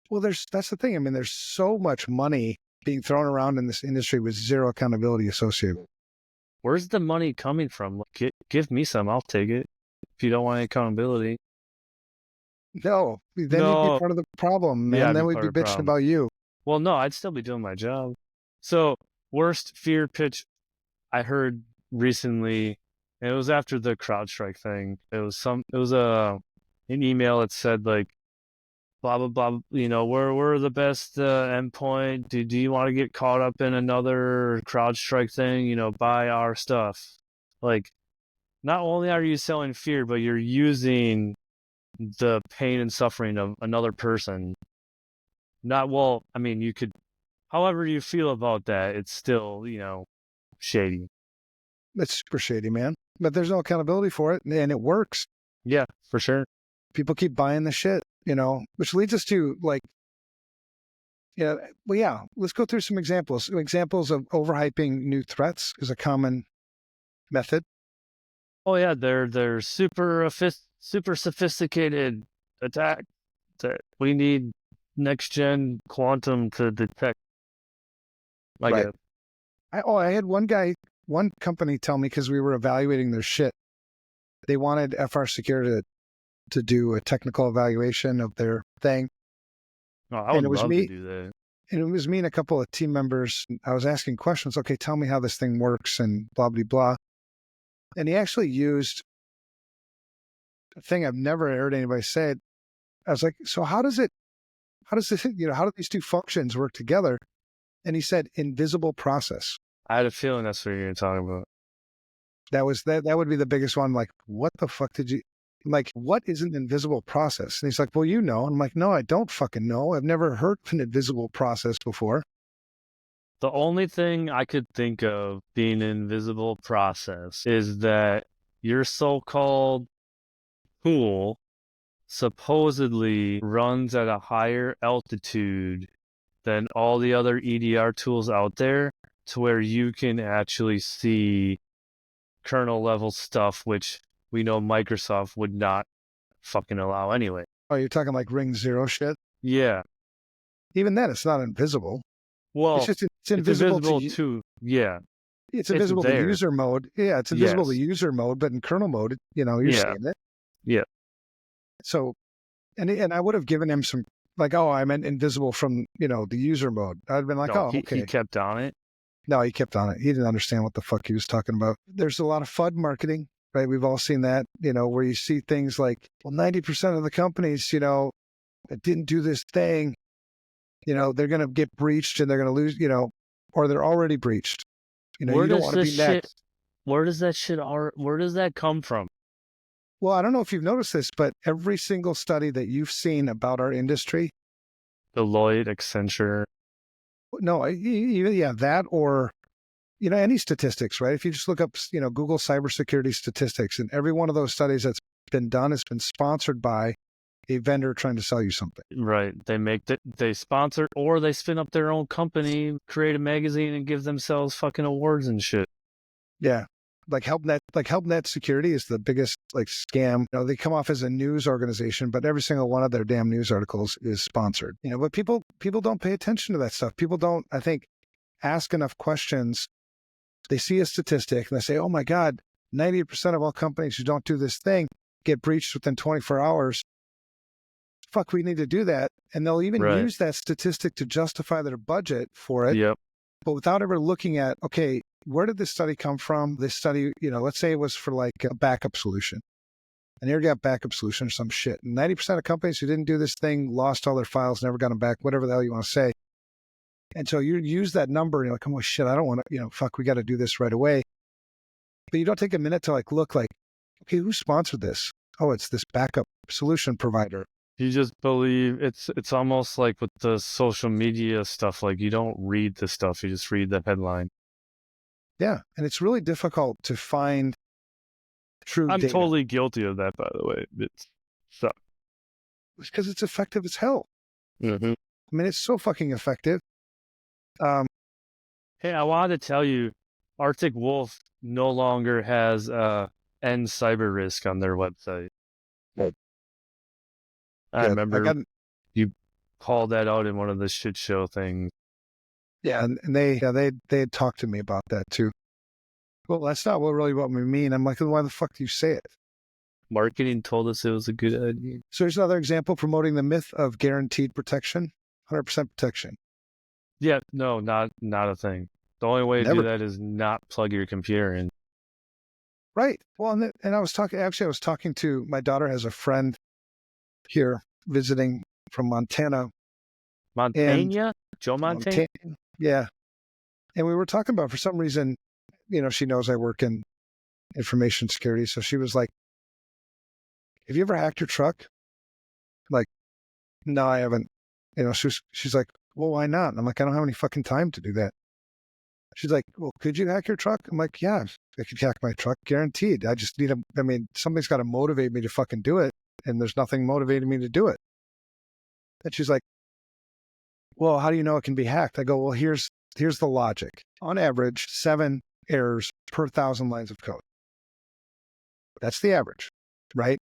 Well, that's the thing. I mean, there's so much money being thrown around in this industry with zero accountability associated. Where's the money coming from? Give me some. I'll take it. If you don't want accountability. No, then you'd be part of the problem, man. Yeah, then we'd be bitching about you. Well, no, I'd still be doing my job. So, worst fear pitch I heard recently, and it was after the CrowdStrike thing. It was an email that said like, blah blah blah. We're the best endpoint. Do you want to get caught up in another CrowdStrike thing? Buy our stuff. Like, not only are you selling fear, but you're using the pain and suffering of another person. You could, however you feel about that, it's still, shady. It's super shady, man. But there's no accountability for it, and it works. Yeah, for sure. People keep buying the shit, which leads us to let's go through some examples. Examples of overhyping new threats is a common method. Oh yeah, they're super sophisticated attack that we need next gen quantum to detect. Right. I had one company tell me, because we were evaluating their shit, they wanted FR Security to do a technical evaluation of their thing. Oh, I would love to do that. And it was me and a couple of team members. I was asking questions. Okay, tell me how this thing works and blah, blah, blah. And he actually used a thing I've never heard anybody say. I was like, so how do these two functions work together? And he said, invisible process. I had a feeling that's what you're talking about. That would be the biggest one. Like, what the fuck did you, I'm like, what is an invisible process? And he's like, well, you know. I'm like, no, I don't fucking know. I've never heard of an invisible process before. The only thing I could think of being an invisible process is that your so-called tool supposedly runs at a higher altitude than all the other EDR tools out there, to where you can actually see kernel level stuff, which we know Microsoft would not fucking allow anyway. Oh, you're talking like Ring Zero shit? Yeah. Even then, it's not invisible. Well, It's just, it's it's invisible invisible to, to, yeah, it's it's invisible to there. user mode. Yeah, it's invisible to Yes. user mode, but in kernel mode, you're Yeah. seeing it. Yeah. So, and I would have given him some, like, oh, I meant invisible from, the user mode. I'd been like, No, oh, he okay. kept on it. No, he kept on it. He didn't understand what the fuck he was talking about. There's a lot of FUD marketing, right? We've all seen that, where you see things like, well, 90% of the companies, that didn't do this thing, they're going to get breached and they're going to lose, or they're already breached. Where you don't does want to this be shit? next. Where does that come from? Well, I don't know if you've noticed this, but every single study that you've seen about our industry, Deloitte, Accenture. no, yeah, that or, any statistics, right? If you just look up, Google cybersecurity statistics, and every one of those studies that's been done has been sponsored by a vendor trying to sell you something. Right. They sponsor, or they spin up their own company, create a magazine, and give themselves fucking awards and shit. Yeah. Like HelpNet Security is the biggest scam. They come off as a news organization, but every single one of their damn news articles is sponsored. But people don't pay attention to that stuff. People don't, I think, ask enough questions. They see a statistic and they say, oh my God, 90% of all companies who don't do this thing get breached within 24 hours. Fuck, we need to do that. And they'll even use that statistic to justify their budget for it. Yep. But without ever looking at, okay, where did this study come from? This study, let's say it was for a backup solution. An air-gap backup solution or some shit. And 90% of companies who didn't do this thing lost all their files, never got them back, whatever the hell you want to say. And so you use that number and you're like, oh shit, I don't want to, fuck, we got to do this right away. But you don't take a minute to look okay, who sponsored this? Oh, it's this backup solution provider. You just believe it's almost like with the social media stuff, you don't read the stuff, you just read the headline. Yeah, and it's really difficult to find true I'm data. totally guilty of that, by the way. It's because it's effective as hell. Mm-hmm. I mean, it's so fucking effective. Hey, I wanted to tell you, Arctic Wolf no longer has end cyber risk on their website. I remember you called that out in one of the shit show things. Yeah, and they had talked to me about that too. Well, that's not really what we mean. I'm like, why the fuck do you say it? Marketing told us it was a good idea. So here's another example promoting the myth of guaranteed protection, 100% protection. Yeah, no, not a thing. The only way to do that is not plug your computer in. Right. Well, and I was talking to, my daughter has a friend here visiting from Montana. Montana? Joe Montana? Yeah. And we were talking about, for some reason, she knows I work in information security. So she was like, have you ever hacked your truck? Like, no, I haven't. She's like, well, why not? And I'm like, I don't have any fucking time to do that. She's like, well, could you hack your truck? I'm like, yeah, I could hack my truck, guaranteed. I just need something's got to motivate me to fucking do it. And there's nothing motivating me to do it. And she's like, well, how do you know it can be hacked? I go, well, here's the logic. On average, 7 errors per 1,000 lines of code. That's the average, right?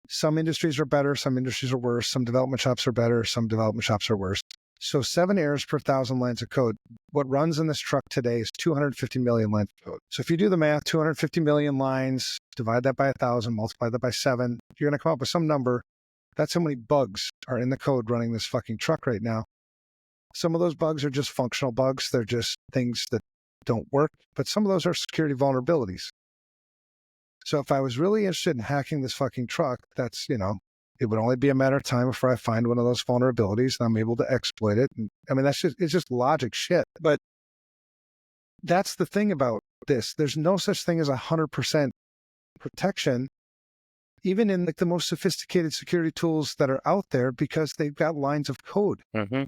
Some industries are better, some industries are worse, some development shops are better, some development shops are worse. So 7 errors per 1,000 lines of code. What runs in this truck today is 250 million lines of code. So if you do the math, 250 million lines, divide that by 1,000, multiply that by 7, you're going to come up with some number. That's how many bugs are in the code running this fucking truck right now. Some of those bugs are just functional bugs. They're just things that don't work. But some of those are security vulnerabilities. So if I was really interested in hacking this fucking truck, that's, it would only be a matter of time before I find one of those vulnerabilities and I'm able to exploit it. And, it's just logic shit. But that's the thing about this. There's no such thing as 100% protection even in like the most sophisticated security tools that are out there, because they've got lines of code. Mm-hmm.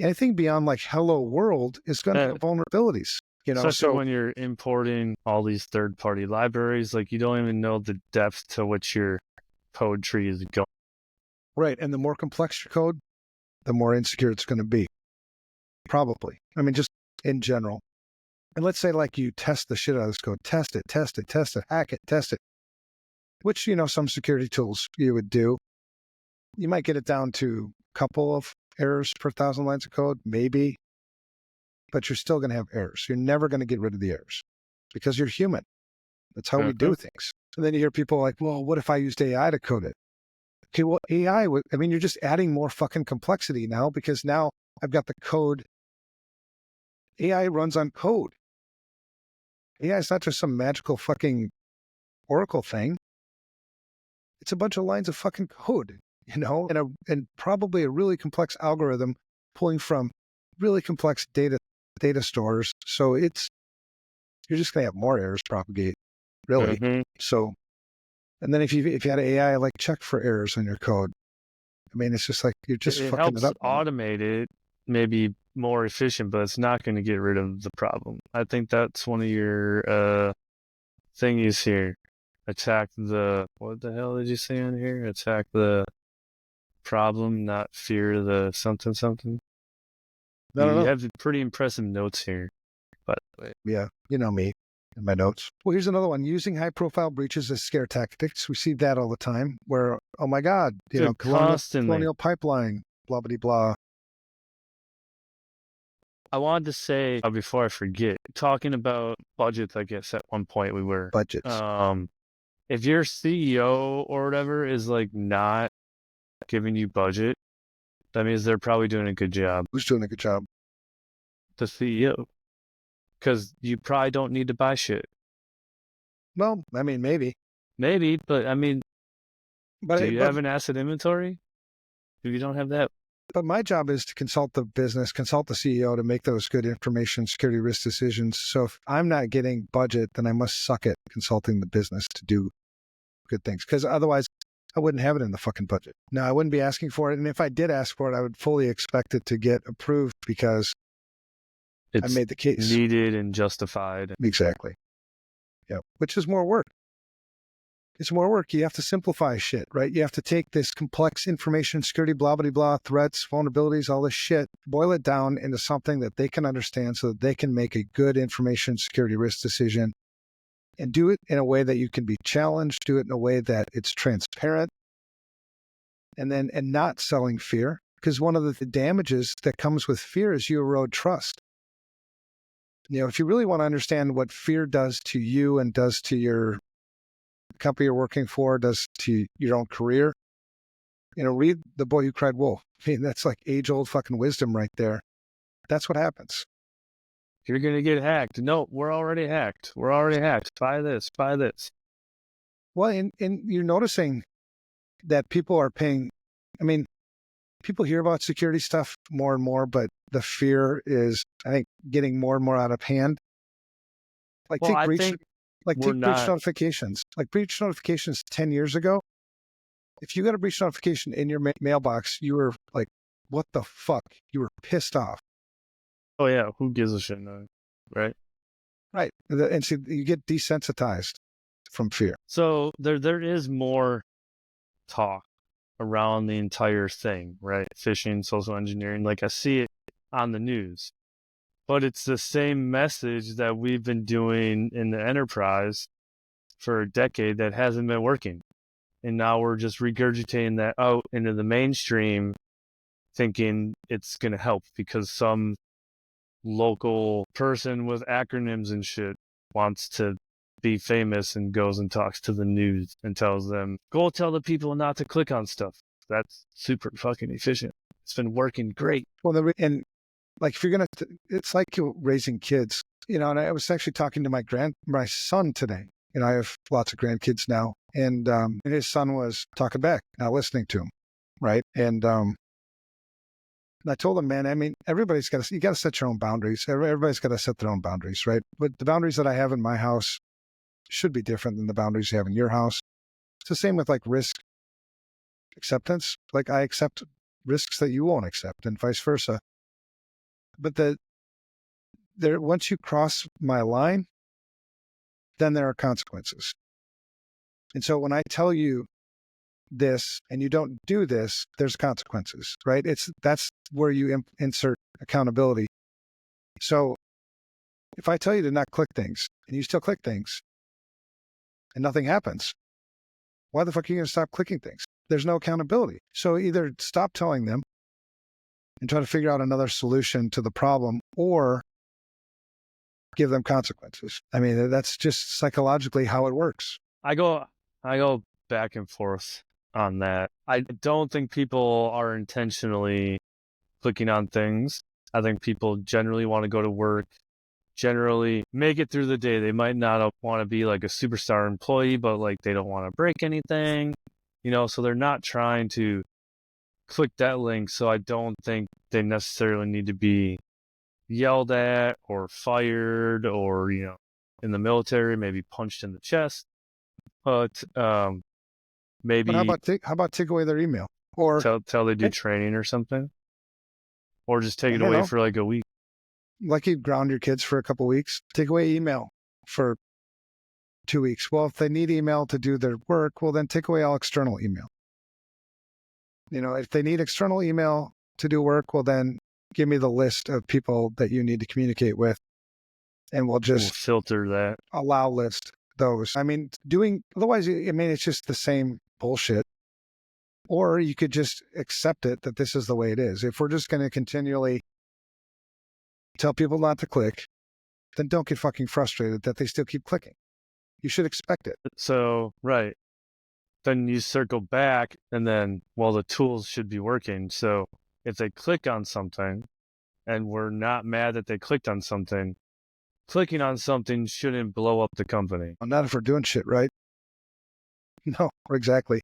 Anything beyond like hello world is going to have vulnerabilities, Especially when you're importing all these third-party libraries, like you don't even know the depth to which your code tree is going. Right. And the more complex your code, the more insecure it's going to be. Probably. I mean, just in general. And let's say like you test the shit out of this code, test it, hack it, test it, which, some security tools you would do. You might get it down to a couple of errors per 1,000 lines of code, maybe, but you're still going to have errors. You're never going to get rid of the errors because you're human. That's how we do things. And then you hear people like, well, what if I used AI to code it? Okay, well, AI, you're just adding more fucking complexity now, because now I've got the code. AI runs on code. AI is not just some magical fucking Oracle thing. It's a bunch of lines of fucking code, and probably a really complex algorithm pulling from really complex data stores. So you're just going to have more errors propagate, really. Mm-hmm. So, and then if you had AI like check for errors in your code, I mean, it's just like you're just fucking it up. Automate it, maybe more efficient, but it's not going to get rid of the problem. I think that's one of your thingies here. Attack the, what the hell did you say on here? Attack the problem, not fear the something. You have pretty impressive notes here, by the way. Yeah, you know me and my notes. Well, here's another one. Using high-profile breaches as scare tactics. We see that all the time where, oh my God, colonial pipeline, blah, blah, blah. I wanted to say, before I forget, talking about budgets, I guess at one point we were. Budgets. If your CEO or whatever is like not giving you budget, that means they're probably doing a good job. Who's doing a good job? The CEO. Because you probably don't need to buy shit. Well, I mean, maybe. Maybe, but I mean, do you have an asset inventory? If you don't have that. But my job is to consult the business, consult the CEO to make those good information security risk decisions. So if I'm not getting budget, then I must suck at consulting the business to do good things. Because otherwise, I wouldn't have it in the fucking budget. No, I wouldn't be asking for it. And if I did ask for it, I would fully expect it to get approved because I made the case. Needed and justified. Exactly. Yeah, which is more work. It's more work. You have to simplify shit, right? You have to take this complex information security, blah, blah, blah, threats, vulnerabilities, all this shit, boil it down into something that they can understand so that they can make a good information security risk decision, and do it in a way that you can be challenged, do it in a way that it's transparent, and not selling fear. Because one of the damages that comes with fear is you erode trust. If you really want to understand what fear does to you and does to your company you're working for, does to your own career, read The Boy Who Cried Wolf. I mean, that's like age-old fucking wisdom right there. That's what happens. You're going to get hacked. No, we're already hacked. Buy this. Well, and you're noticing that people are paying, I mean, people hear about security stuff more and more, but the fear is, I think, getting more and more out of hand. Like take breach notifications. Like breach notifications 10 years ago, if you got a breach notification in your mailbox, you were like, what the fuck? You were pissed off. Oh, yeah. Who gives a shit? No, right? Right. And so you get desensitized from fear. So there is more talk around the entire thing, right? Phishing, social engineering. Like I see it on the news. But it's the same message that we've been doing in the enterprise for a decade that hasn't been working. And now we're just regurgitating that out into the mainstream, thinking it's going to help because some local person with acronyms and shit wants to be famous and goes and talks to the news and tells them, go tell the people not to click on stuff. That's super fucking efficient. It's been working great. Well, and like if you're going to, it's like raising kids, and I was actually talking to my son today. I have lots of grandkids now, and his son was talking back, not listening to him, right? And I told him, man, I mean, you got to set your own boundaries. Everybody's got to set their own boundaries, right? But the boundaries that I have in my house should be different than the boundaries you have in your house. It's the same with like risk acceptance. Like I accept risks that you won't accept and vice versa. But once you cross my line, then there are consequences. And so when I tell you this and you don't do this, there's consequences, right? That's where you insert accountability. So if I tell you to not click things and you still click things and nothing happens, why the fuck are you going to stop clicking things? There's no accountability. So either stop telling them and try to figure out another solution to the problem, or give them consequences. I mean, that's just psychologically how it works. I go back and forth on that. I don't think people are intentionally clicking on things. I think people generally want to go to work, generally make it through the day. They might not want to be like a superstar employee, but like they don't want to break anything, so they're not trying to click that link. So I don't think they necessarily need to be yelled at or fired or, in the military, maybe punched in the chest. But maybe But how about take away their email, or tell they do training or something, or just take it away for like a week. Like you ground your kids for a couple of weeks, take away email for 2 weeks. Well, if they need email to do their work, well, then take away all external email. If they need external email to do work, well, then give me the list of people that you need to communicate with, and we'll filter that. list those. I mean, otherwise, it's just the same bullshit. Or you could just accept it that this is the way it is. If we're just going to continually tell people not to click, then don't get fucking frustrated that they still keep clicking. You should expect it. So, right. Then you circle back and then, the tools should be working. So if they click on something and we're not mad that they clicked on something, clicking on something shouldn't blow up the company. Well, not if we're doing shit right. No, exactly.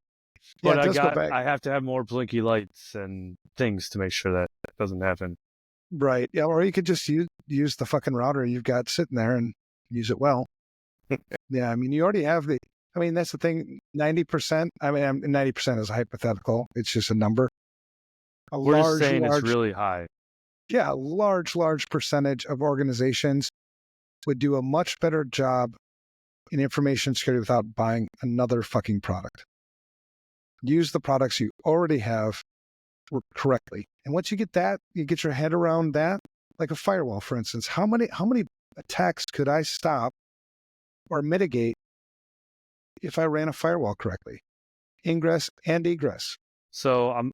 But I have to have more blinky lights and things to make sure that doesn't happen. Right. Yeah. Or you could just use the fucking router you've got sitting there and use it well. Yeah. I mean, you already have that's the thing. 90%. 90% is hypothetical. It's just a number. We're just saying it's really high. Yeah. A large percentage of organizations would do a much better job in information security without buying another fucking product. Use the products you already have correctly. And once you get your head around that, like a firewall, for instance, how many attacks could I stop or mitigate if I ran a firewall correctly? Ingress and egress. So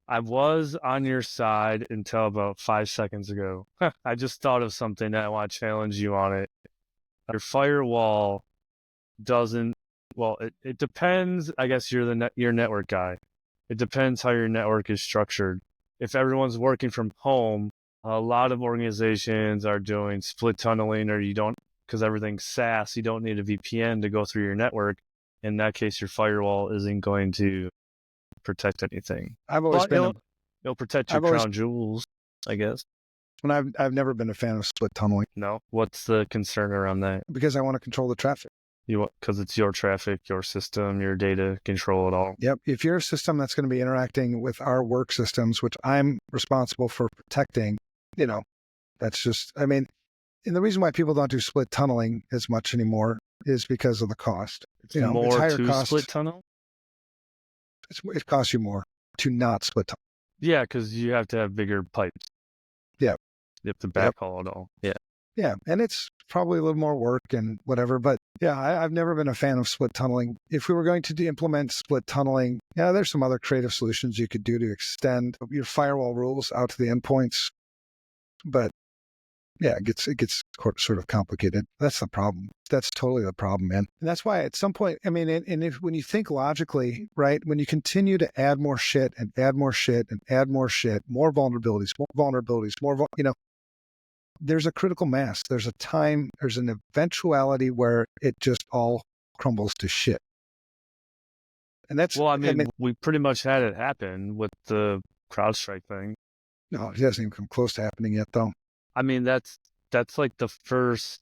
I was on your side until about 5 seconds ago. I just thought of something that I want to challenge you on it. Your firewall doesn't, it depends. I guess you're your network guy. It depends how your network is structured. If everyone's working from home, a lot of organizations are doing split tunneling, or because everything's SaaS, you don't need a VPN to go through your network. In that case, your firewall isn't going to protect anything. It'll protect your crown jewels, I guess. And I've never been a fan of split tunneling. No? What's the concern around that? Because I want to control the traffic. Because it's your traffic, your system, your data, control it all. Yep. If you're a system that's going to be interacting with our work systems, which I'm responsible for protecting, that's just, and the reason why people don't do split tunneling as much anymore is because of the cost. It's more higher to cost. Split tunnel? It costs you more to not split tunnel. Yeah, because you have to have bigger pipes. Yeah. You have to backhaul it all. Yeah. Yeah, and it's probably a little more work and whatever, but yeah, I've never been a fan of split tunneling. If we were going to implement split tunneling, there's some other creative solutions you could do to extend your firewall rules out to the endpoints. But yeah, it gets sort of complicated. That's the problem. That's totally the problem, man. And that's why at some point, when you think logically, right, when you continue to add more shit and add more shit and add more shit, more vulnerabilities, there's a critical mass. There's an eventuality where it just all crumbles to shit. And that's... we pretty much had it happen with the CrowdStrike thing. No, it hasn't even come close to happening yet, though. That's like the first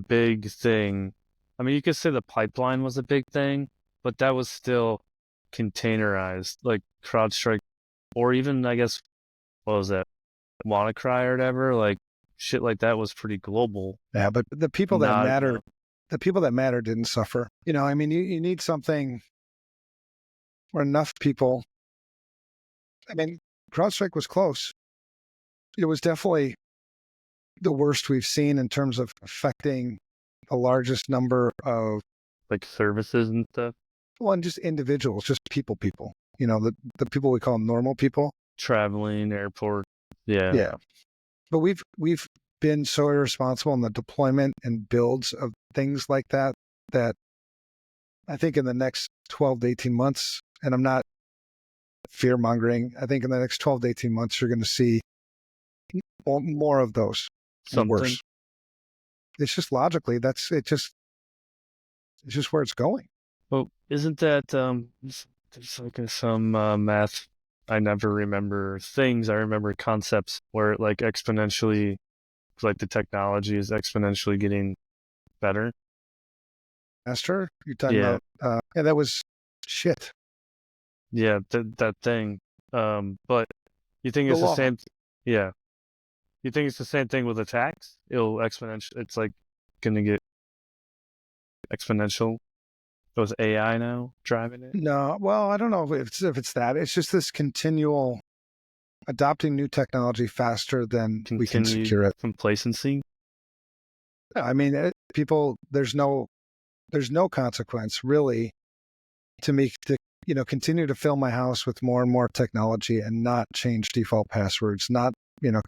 big thing I mean, you could say the pipeline was a big thing, but that was still containerized, like CrowdStrike, or even, I guess, what was that, WannaCry or whatever, like shit like that was pretty global. Yeah, but the people that Not, matter, the people that matter didn't suffer. I mean, you need something where enough people. I mean, CrowdStrike was close. It was definitely the worst we've seen in terms of affecting the largest number of, like services and stuff. well, and just individuals, just people, the people we call normal people. Traveling, airport. Yeah. Yeah. But we've been so irresponsible in the deployment and builds of things like that I think in the next 12 to 18 months, and I'm not fear-mongering, I think in the next 12 to 18 months, you're going to see more of those and worse. It's just logically, it's just where it's going. Well, isn't that, there's like some math, I never remember things, I remember concepts where it like exponentially, like the technology is exponentially getting better. Master, you're talking Yeah. about, yeah, that was shit. Yeah, that thing. But you think The it's the law. same? Yeah. You think it's the same thing with attacks? It'll exponential. It's like gonna get exponential. Those AI now driving it. No, well, I don't know if it's that. It's just this continual adopting new technology faster than we can Continued secure it. complacency. I mean, people, there's no consequence really to me to continue to fill my house with more and more technology and not change default passwords, not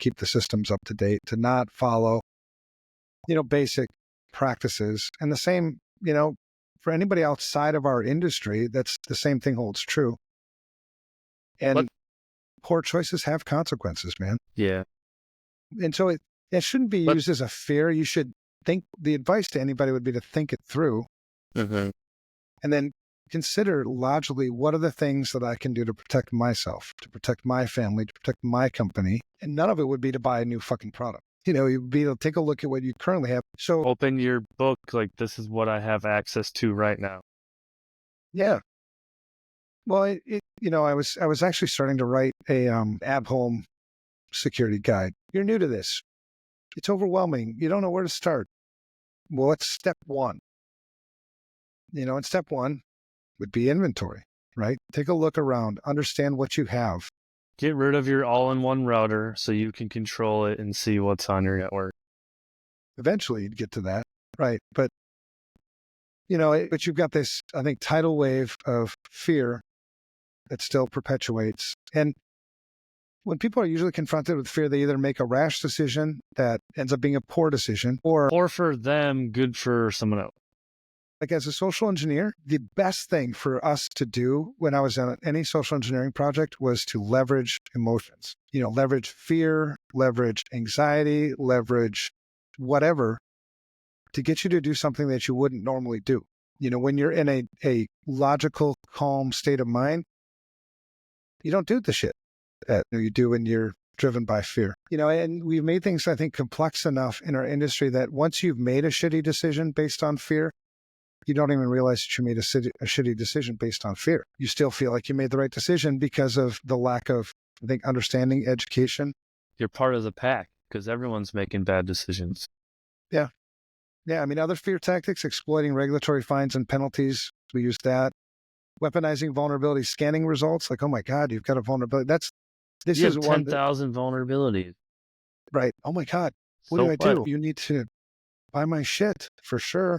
keep the systems up to date, to not follow basic practices. And the same for anybody outside of our industry, that's the same thing holds true. And poor choices have consequences, man. Yeah. And so it shouldn't be used as a fear. You should think, the advice to anybody would be to think it through. Mm-hmm. And then consider logically, what are the things that I can do to protect myself, to protect my family, to protect my company? And none of it would be to buy a new fucking product. You'd be able to take a look at what you currently have. So open your book, like this is what I have access to right now. Yeah. Well, I was actually starting to write a at-home security guide. You're new to this. It's overwhelming. You don't know where to start. Well, it's step one. And step one would be inventory, right? Take a look around, understand what you have. Get rid of your all-in-one router so you can control it and see what's on your network. Eventually you'd get to that, right? But, but you've got this, I think, tidal wave of fear that still perpetuates. And when people are usually confronted with fear, they either make a rash decision that ends up being a poor decision, or for them, good for someone else. Like as a social engineer, the best thing for us to do when I was on any social engineering project was to leverage emotions, leverage fear, leverage anxiety, leverage whatever to get you to do something that you wouldn't normally do. When you're in a logical, calm state of mind, you don't do the shit that you do when you're driven by fear. And we've made things, I think, complex enough in our industry that once you've made a shitty decision based on fear, you don't even realize that you made a shitty decision based on fear. You still feel like you made the right decision because of the lack of, I think, understanding, education. You're part of the pack because everyone's making bad decisions. Yeah. Yeah. I mean, other fear tactics, exploiting regulatory fines and penalties. We use that. Weaponizing vulnerability scanning results. Like, oh my God, you've got a vulnerability. This is 10,000 vulnerabilities. Right. Oh my God. What do I do? You need to buy my shit for sure.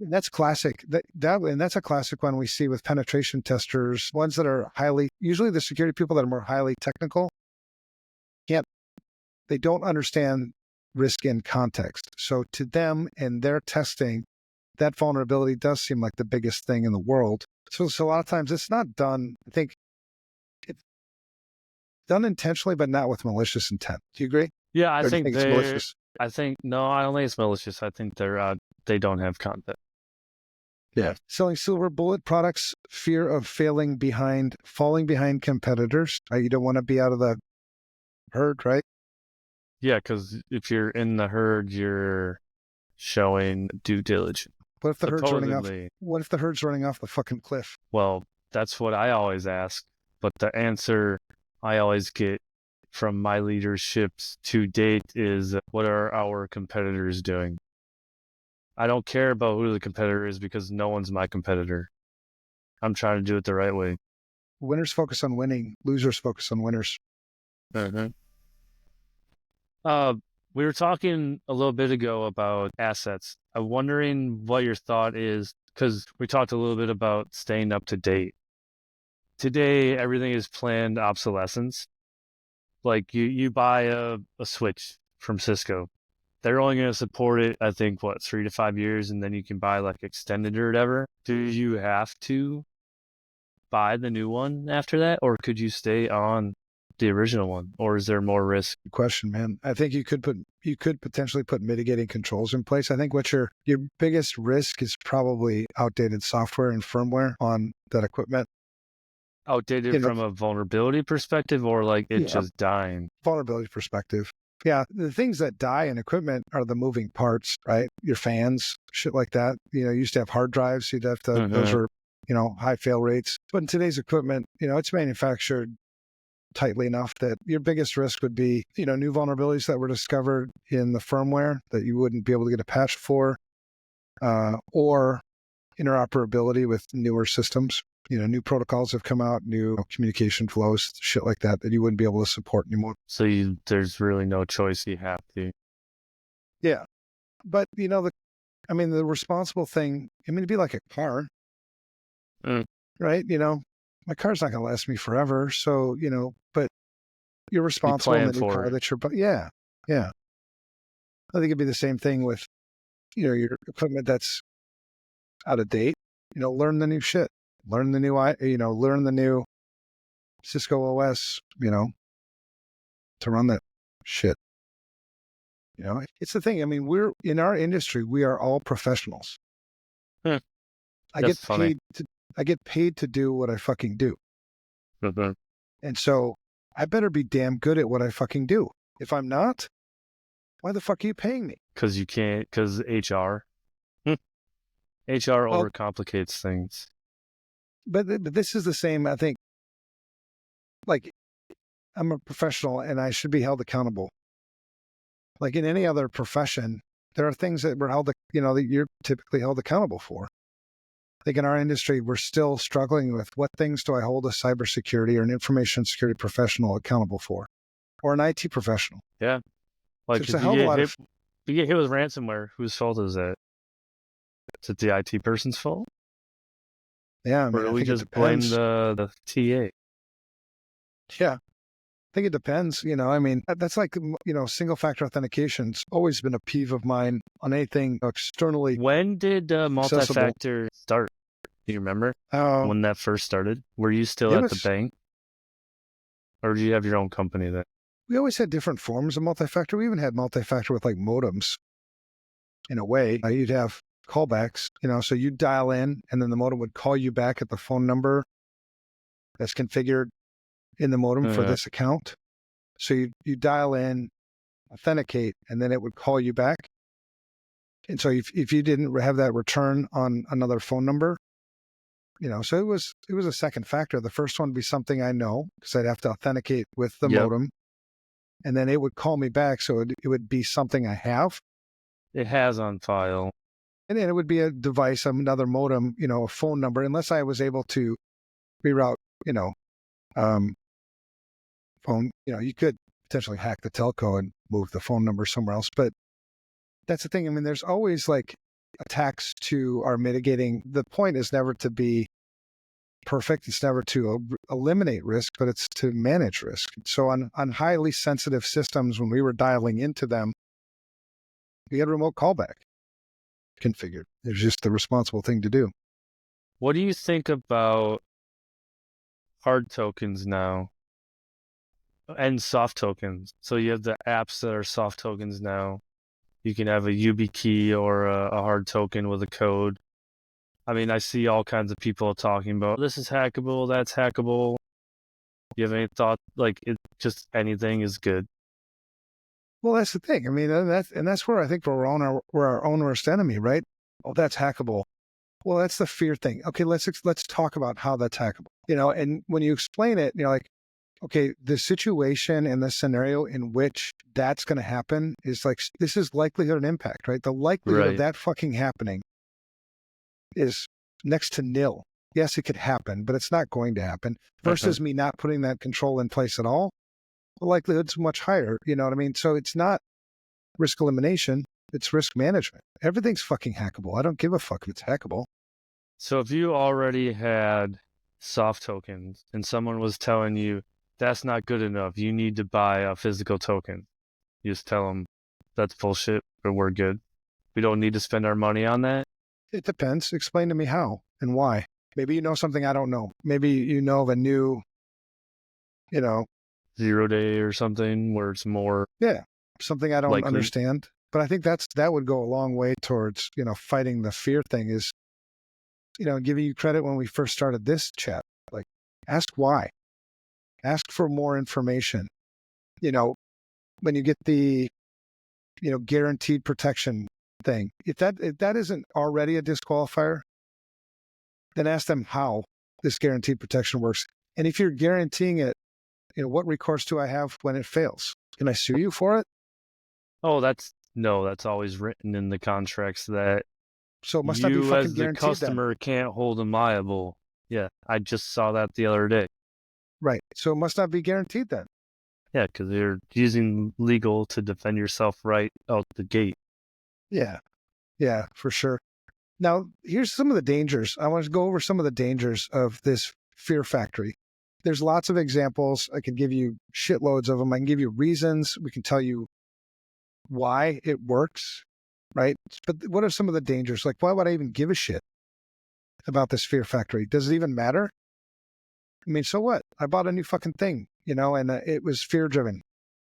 And that's classic. And that's a classic one we see with penetration testers, ones that are usually the security people that are more highly technical, they don't understand risk in context. So to them and their testing, that vulnerability does seem like the biggest thing in the world. So a lot of times it's not done, I think it's done intentionally, but not with malicious intent. Do you agree? Yeah, I think it's malicious. I don't think it's malicious. I think they don't have context. Yeah. Selling silver bullet products, fear of falling behind competitors. Right? You don't want to be out of the herd, right? Yeah, because if you're in the herd, you're showing due diligence. What if the herd's running off? Supposedly. What if the herd's running off the fucking cliff? Well, that's what I always ask. But the answer I always get from my leaderships to date is, what are our competitors doing? I don't care about who the competitor is because no one's my competitor. I'm trying to do it the right way. Winners focus on winning. Losers focus on winners. Mm-hmm. We were talking a little bit ago about assets. I'm wondering what your thought is, because we talked a little bit about staying up to date. Today, everything is planned obsolescence. Like you buy a switch from Cisco. They're only going to support it, I think, 3 to 5 years, and then you can buy like extended or whatever. Do you have to buy the new one after that, or could you stay on the original one, or is there more risk? Good question, man. I think you could potentially put mitigating controls in place. I think what your biggest risk is probably outdated software and firmware on that equipment. Outdated from a vulnerability perspective, or like it just dying? Vulnerability perspective. Yeah, the things that die in equipment are the moving parts, right? Your fans, shit like that. You used to have hard drives. You'd have to, those were, high fail rates. But in today's equipment, it's manufactured tightly enough that your biggest risk would be, new vulnerabilities that were discovered in the firmware that you wouldn't be able to get a patch for, or interoperability with newer systems. New protocols have come out, new communication flows, shit like that you wouldn't be able to support anymore. So there's really no choice. You have to. Yeah. But, the responsible thing, it'd be like a car, right? My car's not going to last me forever. So, but you're responsible in the new car that you're, yeah. I think it'd be the same thing with, your equipment that's out of date. Learn the new shit. Learn the new, learn the new Cisco OS, to run that shit. It's the thing. We're in our industry, we are all professionals. I get paid to do what I fucking do. And so I better be damn good at what I fucking do. If I'm not, why the fuck are you paying me? Because you can't, because HR. HR overcomplicates things. But this is the same, I think, like, I'm a professional and I should be held accountable. Like in any other profession, there are things that we're that you're typically held accountable for. I think in our industry, we're still struggling with what things do I hold a cybersecurity or an information security professional accountable for, or an IT professional. Yeah. Like so if you get hit with ransomware, whose fault is that? Is it the IT person's fault? Yeah. Or do we just blame the TA? Yeah. I think it depends. That's like, single factor authentication's always been a peeve of mine on anything externally. When did multi-factor start? Do you remember when that first started? Were you still at the bank? Or did you have your own company then? We always had different forms of multi-factor. We even had multi-factor with like modems. In a way, you'd have callbacks, so you'd dial in and then the modem would call you back at the phone number that's configured in the modem for this account. So you dial in, authenticate, and then it would call you back. And so if you didn't have that return on another phone number, so it was a second factor. The first one would be something I know because I'd have to authenticate with the modem, and then it would call me back. So it would be something I have. It has on file. And then it would be a device, another modem, a phone number, unless I was able to reroute, phone, you could potentially hack the telco and move the phone number somewhere else. But that's the thing. There's always like attacks to our mitigating. The point is never to be perfect. It's never to eliminate risk, but it's to manage risk. So on highly sensitive systems, when we were dialing into them, we had remote callback configured. It was just the responsible thing to do. What do you think about hard tokens now and soft tokens? So you have the apps that are soft tokens now. You can have a YubiKey or a hard token with a code. I see all kinds of people talking about this is hackable, that's hackable. Do you have any thought? Like, just anything is good? Well, that's the thing. I mean, and that's where I think we're our own worst enemy, right? Oh, that's hackable. Well, that's the fear thing. Okay, let's talk about how that's hackable. And when you explain it, like, okay, the situation and the scenario in which that's going to happen is like, this is likelihood and impact, right? The likelihood of Right. that fucking happening is next to nil. Yes, it could happen, but it's not going to happen. Versus me not putting that control in place at all, the likelihood's much higher. You know what I mean? So it's not risk elimination, it's risk management. Everything's fucking hackable. I don't give a fuck if it's hackable. So if you already had soft tokens and someone was telling you that's not good enough, you need to buy a physical token, you just tell them that's bullshit, or we're good. We don't need to spend our money on that. It depends. Explain to me how and why. Maybe you know something I don't know. Maybe you know of a new, 0 day or something where it's more something I don't likely. understand. But I think that would go a long way towards, fighting the fear thing is, giving you credit when we first started this chat. Like, ask why. Ask for more information. When you get the, guaranteed protection thing, if that isn't already a disqualifier, then ask them how this guaranteed protection works. And if you're guaranteeing it, what recourse do I have when it fails? Can I sue you for it? Oh, that's always written in the contracts that So it must not be you fucking as the guaranteed then. customer can't hold them liable. Yeah, I just saw that the other day. Right. So it must not be guaranteed then. Yeah, because you're using legal to defend yourself right out the gate. Yeah. Yeah, for sure. Now, here's some of the dangers. I want to go over some of the dangers of this fear factory. There's lots of examples. I can give you shitloads of them. I can give you reasons. We can tell you why it works, right? But what are some of the dangers? Like, why would I even give a shit about this fear factory? Does it even matter? I mean, so what? I bought a new fucking thing, and it was fear driven.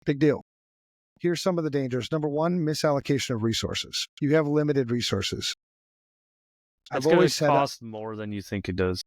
Big deal. Here's some of the dangers. Number one, misallocation of resources. You have limited resources. It's I've going always to said, cost more than you think it does.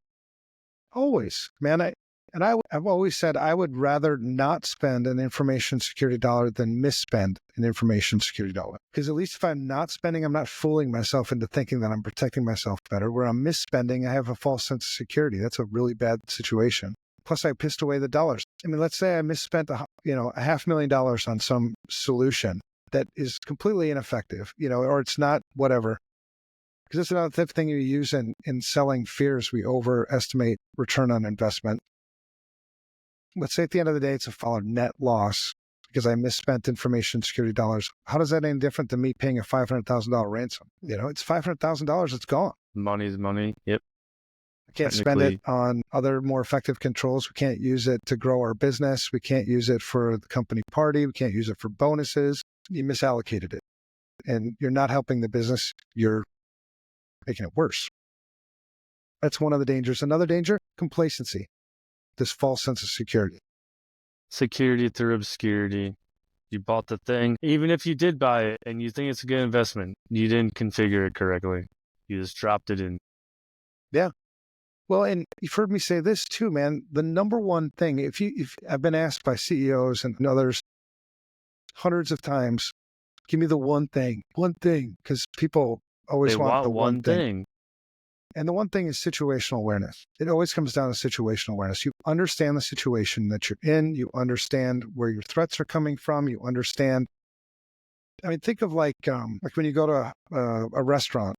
always, man. I've always said I would rather not spend an information security dollar than misspend an information security dollar. Because at least if I'm not spending, I'm not fooling myself into thinking that I'm protecting myself better. Where I'm misspending, I have a false sense of security. That's a really bad situation. Plus, I pissed away the dollars. I mean, let's say I misspent $500,000 on some solution that is completely ineffective, or it's not whatever. Because that's another thing you use in selling fears. We overestimate return on investment. Let's say at the end of the day, it's a net loss because I misspent information security dollars. How does that any different than me paying a $500,000 ransom? It's $500,000. It's gone. Money's money. Yep. I can't spend it on other more effective controls. We can't use it to grow our business. We can't use it for the company party. We can't use it for bonuses. You misallocated it. And you're not helping the business. You're making it worse. That's one of the dangers. Another danger, complacency. This false sense of security. Security through obscurity. You bought the thing. Even if you did buy it and you think it's a good investment, you didn't configure it correctly. You just dropped it in. Yeah. Well, and you've heard me say this too, man. The number one thing, if I've been asked by CEOs and others hundreds of times, give me the one thing, because people always want the one thing. And the one thing is situational awareness. It always comes down to situational awareness. You understand the situation that you're in. You understand where your threats are coming from. You understand. I mean, think of like when you go to a restaurant,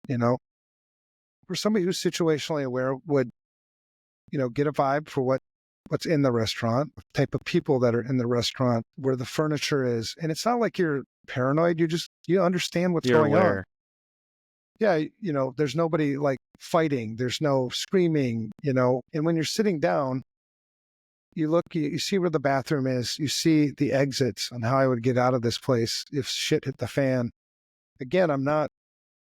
for somebody who's situationally aware would, get a vibe for what's in the restaurant, the type of people that are in the restaurant, where the furniture is. And it's not like you're paranoid. You understand what's going on. Yeah, there's nobody like fighting. There's no screaming, and when you're sitting down, you look, you see where the bathroom is, you see the exits on how I would get out of this place if shit hit the fan. Again, I'm not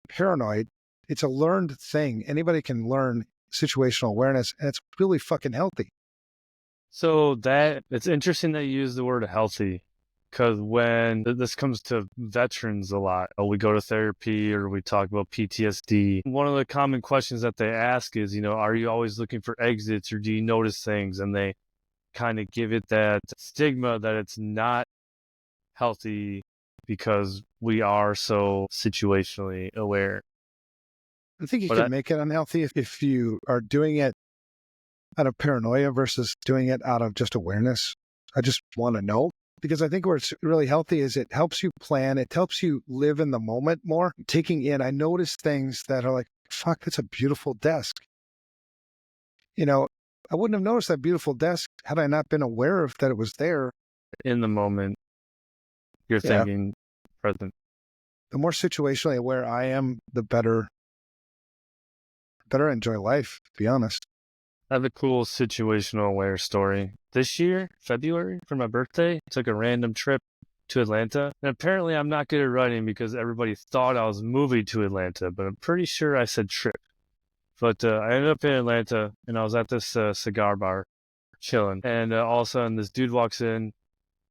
paranoid. It's a learned thing. Anybody can learn situational awareness, and it's really fucking healthy. So it's interesting that you use the word healthy. Because when this comes to veterans a lot, we go to therapy or we talk about PTSD. One of the common questions that they ask is, are you always looking for exits or do you notice things? And they kind of give it that stigma that it's not healthy because we are so situationally aware. I think you But can make it unhealthy if you are doing it out of paranoia versus doing it out of just awareness. I just want to know, because I think where it's really healthy is it helps you plan. It helps you live in the moment more. Taking in, I notice things that are like, fuck, that's a beautiful desk. You know, I wouldn't have noticed that beautiful desk had I not been aware of that it was there. in the moment, you're Yeah. thinking present. The more situationally aware I am, the better I enjoy life, to be honest. I have a cool situational aware story. This year, February, for my birthday, I took a random trip to Atlanta. And apparently I'm not good at writing because everybody thought I was moving to Atlanta, but I'm pretty sure I said trip. But I ended up in Atlanta, and I was at this cigar bar chilling. And all of a sudden, this dude walks in,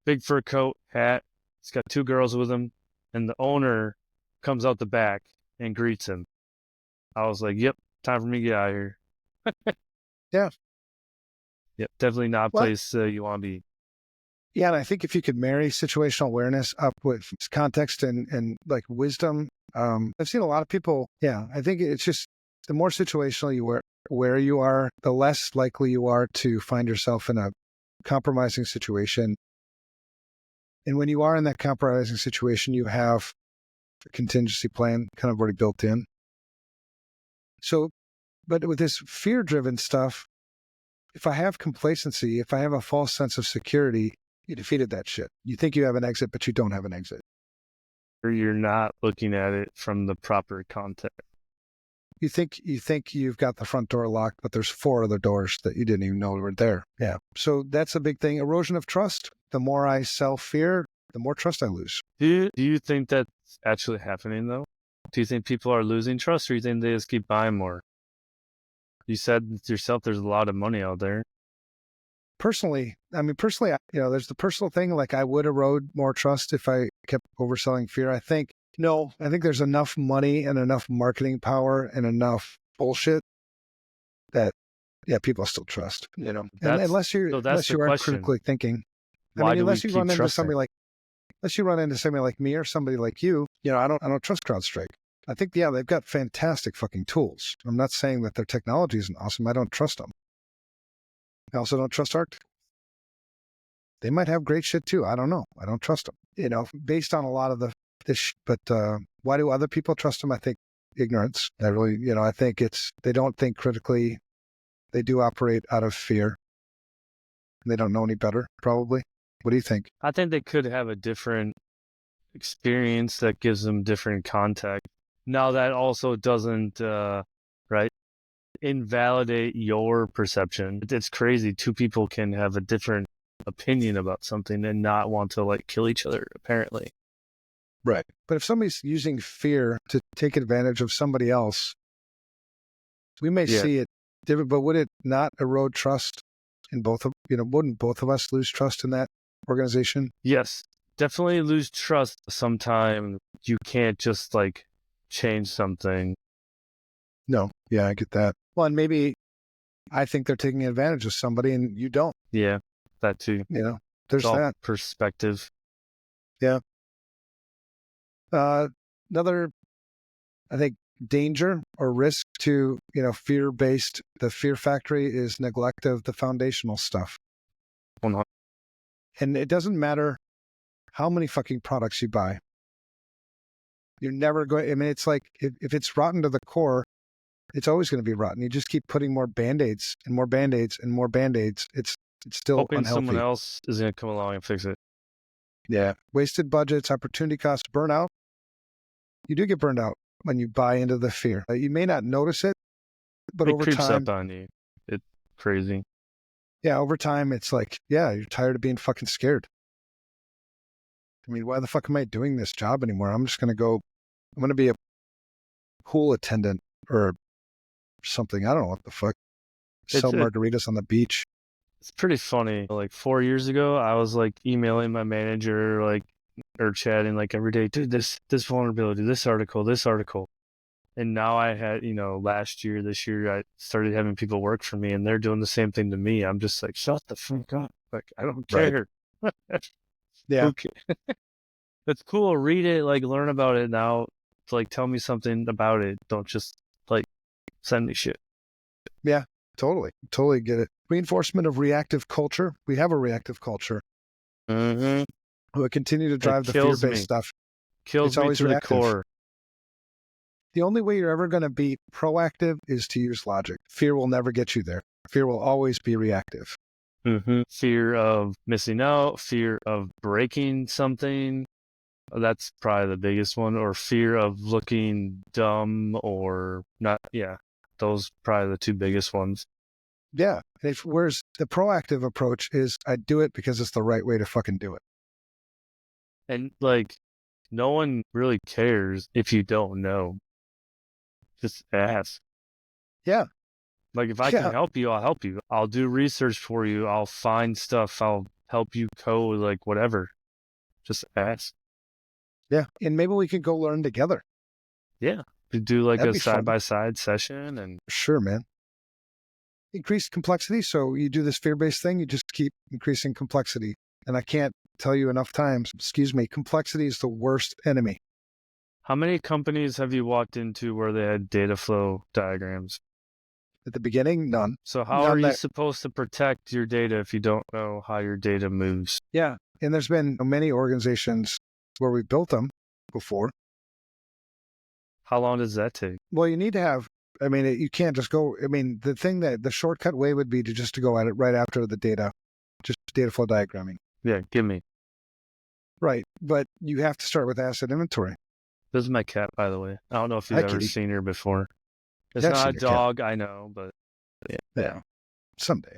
big fur coat, hat. He's got two girls with him, and the owner comes out the back and greets him. I was like, yep, time for me to get out of here. Yeah. Yep, definitely not a Well, place you want to be. yeah, and I think if you could marry situational awareness up with context and like wisdom, I've seen a lot of people. Yeah, I think it's just the more situational you are, where you are, the less likely you are to find yourself in a compromising situation. And when you are in that compromising situation, you have a contingency plan kind of already built in. So, but with this fear-driven stuff, if I have complacency, if I have a false sense of security, you defeated that shit. You think you have an exit, but you don't have an exit. Or you're not looking at it from the proper context. You think you've got the front door locked, but there's 4 other doors that you didn't even know were there. Yeah. So that's a big thing. Erosion of trust. The more I sell fear, the more trust I lose. Do you think that's actually happening, though? Do you think people are losing trust, or do you think they just keep buying more? You said yourself there's a lot of money out there. Personally, there's the personal thing. Like I would erode more trust if I kept overselling fear. I think there's enough money and enough marketing power and enough bullshit that, yeah, people still trust, and unless you are question. critically thinking. Why do we Unless you keep run into trusting? somebody like me or somebody like you, I don't trust CrowdStrike. I think, yeah, they've got fantastic fucking tools. I'm not saying that their technology isn't awesome. I don't trust them. I also don't trust Arc. They might have great shit too. I don't know. I don't trust them, based on a lot of this. But why do other people trust them? I think ignorance. I think they don't think critically. They do operate out of fear. They don't know any better, probably. What do you think? I think they could have a different experience that gives them different context. Now, that also doesn't, right, invalidate your perception. It's crazy. Two people can have a different opinion about something and not want to kill each other, apparently. Right. But if somebody's using fear to take advantage of somebody else, we may see it different, but would it not erode trust in wouldn't both of us lose trust in that organization? Yes, definitely lose trust sometime. You can't just change something. No. Yeah, I get that. Well, and maybe I think they're taking advantage of somebody and you don't. Yeah, that too. There's that perspective. Yeah. Another, I think, danger or risk to, fear-based, the fear factory is neglect of the foundational stuff. 100. And it doesn't matter how many fucking products you buy. You're never going, it's like, if it's rotten to the core, it's always going to be rotten. You just keep putting more Band-Aids and more Band-Aids and more Band-Aids. It's still hoping unhealthy. Someone else is going to come along and fix it. Yeah. Wasted budgets, opportunity costs, burnout. You do get burned out when you buy into the fear. You may not notice it, but it over creeps time, up on you. It's crazy. Yeah, over time, it's like, yeah, you're tired of being fucking scared. I mean, why the fuck am I doing this job anymore? I'm going to be a pool attendant or something. I don't know what the fuck. Sell margaritas on the beach. It's pretty funny. 4 years ago, I was emailing my manager, or chatting every day, dude, this vulnerability, this article. And now I had, this year, I started having people work for me and they're doing the same thing to me. I'm just shut the fuck up. I don't care. Right. Yeah. It's cool. Read it, like learn about it now. Like tell me something about it. Don't just like send me shit. Yeah, totally get it. Reinforcement of reactive culture. We have a reactive culture. Mm-hmm. Who continue to It drive the kills fear-based me. stuff. Kills It's me always to the reactive. core. The only way you're ever going to be proactive is to use logic. Fear will never get you there. Fear will always be reactive. Mm-hmm. Fear of missing out, fear of breaking something. That's probably the biggest one. Or fear of looking dumb or not. Yeah, those probably the two biggest ones. Yeah. Whereas the proactive approach is I do it because it's the right way to fucking do it. And like, no one really cares if you don't know. Just ask. Yeah. Like, if I can Yeah. help you, I'll help you. I'll do research for you. I'll find stuff. I'll help you code, like whatever. Just ask. Yeah. And maybe we could go learn together. Yeah. We do like That'd a be fun. side-by-side session and Sure, man. Increased complexity. So you do this fear-based thing, you just keep increasing complexity. And I can't tell you enough times, complexity is the worst enemy. how many companies have you walked into where they had data flow diagrams? At the beginning, none. So how are you supposed to protect your data if you don't know how your data moves? Yeah. And there's been many organizations where we built them before. How long does that take? Well, you need to have, you can't just go, the shortcut way would be to go at it right after the data, just data flow diagramming. Yeah, give me. Right. But you have to start with asset inventory. This is my cat, by the way. I don't know if you've ever seen her before. It's not a dog, I know, but yeah, someday.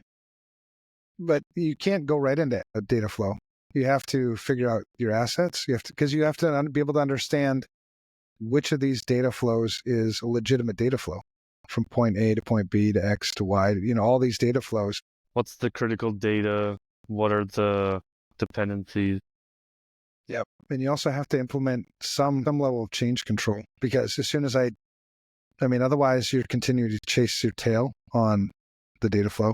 But you can't go right into a data flow. You have to figure out your assets. Because you have to be able to understand which of these data flows is a legitimate data flow from point A to point B to X to Y, all these data flows. What's the critical data? What are the dependencies? Yep. And you also have to implement some level of change control because as soon as otherwise you're continuing to chase your tail on the data flow.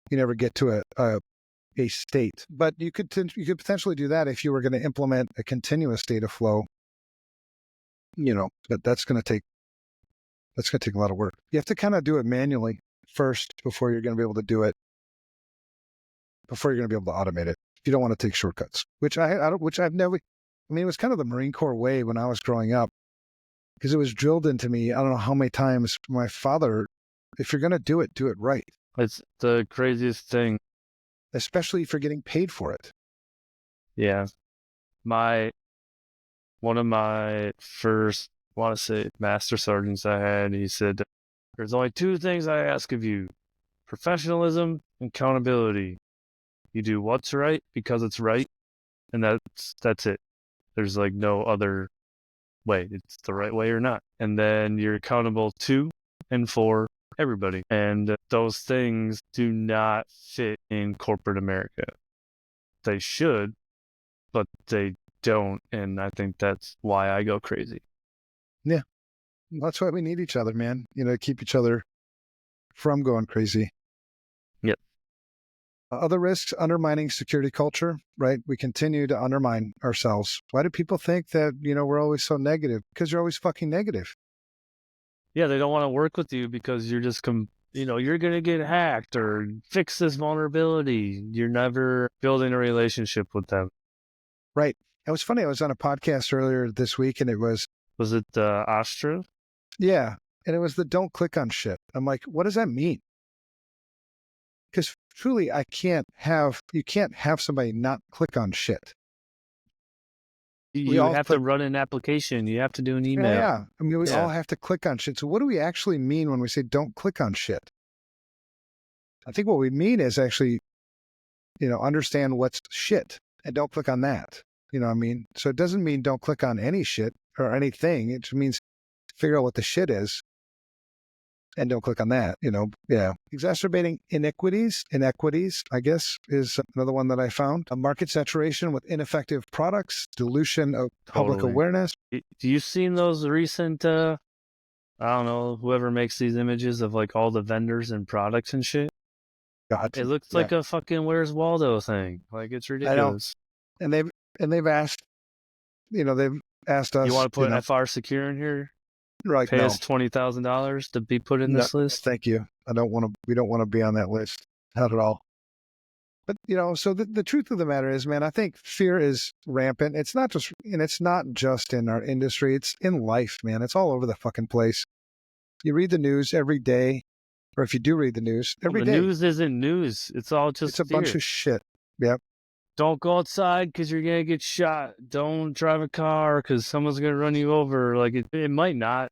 You never get to a state, but you could potentially do that if you were going to implement a continuous data flow. But that's going to take a lot of work. You have to kind of do it manually first before you're going to be able to do it. Before you're going to be able to automate it, if you don't want to take shortcuts, which I've never. It was kind of the Marine Corps way when I was growing up, because it was drilled into me. I don't know how many times my father, if you're going to do it right. It's the craziest thing. Especially if you're getting paid for it. Yeah. One of my first, I want to say, master sergeants I had, he said, there's only two things I ask of you: professionalism and accountability. You do what's right because it's right, and that's it. There's like no other way. It's the right way or not. And then you're accountable to and for everybody. And those things do not fit in corporate America. They should, but they don't. And I think that's why I go crazy. Yeah. That's why we need each other, man. Keep each other from going crazy. Yep. Other risks, undermining security culture, right? We continue to undermine ourselves. Why do people think that, we're always so negative? Because you're always fucking negative. Yeah, they don't want to work with you because you're just, you're going to get hacked or fix this vulnerability. You're never building a relationship with them. Right. It was funny. I was on a podcast earlier this week and it was... Was it Astra? Yeah. And it was the don't click on shit. I'm like, what does that mean? Because truly, you can't have somebody not click on shit. You have to run an application. You have to do an email. Yeah. We all have to click on shit. So what do we actually mean when we say don't click on shit? I think what we mean is actually, understand what's shit and don't click on that. You know what I mean? So it doesn't mean don't click on any shit or anything. It just means figure out what the shit is and don't click on that, Yeah. Exacerbating inequities, I guess, is another one that I found. A market saturation with ineffective products, dilution of public awareness. Do you seen those recent, I don't know, whoever makes these images of like all the vendors and products and shit? God. It looks like a fucking Where's Waldo thing. Like, it's ridiculous. I know. And they've asked they've asked us, You want to put FR Secure in here? like, Pay no, us $20,000 to be put in no, this list? thank you. We don't want to be on that list. Not at all. But, so the truth of the matter is, man, I think fear is rampant. It's not just in our industry. It's in life, man. It's all over the fucking place. You read the news every day, or if you do read the news every day. The news isn't news. It's all just It's a fear. bunch of shit. Yep. Don't go outside because you're going to get shot. Don't drive a car because someone's going to run you over. Like, it might not.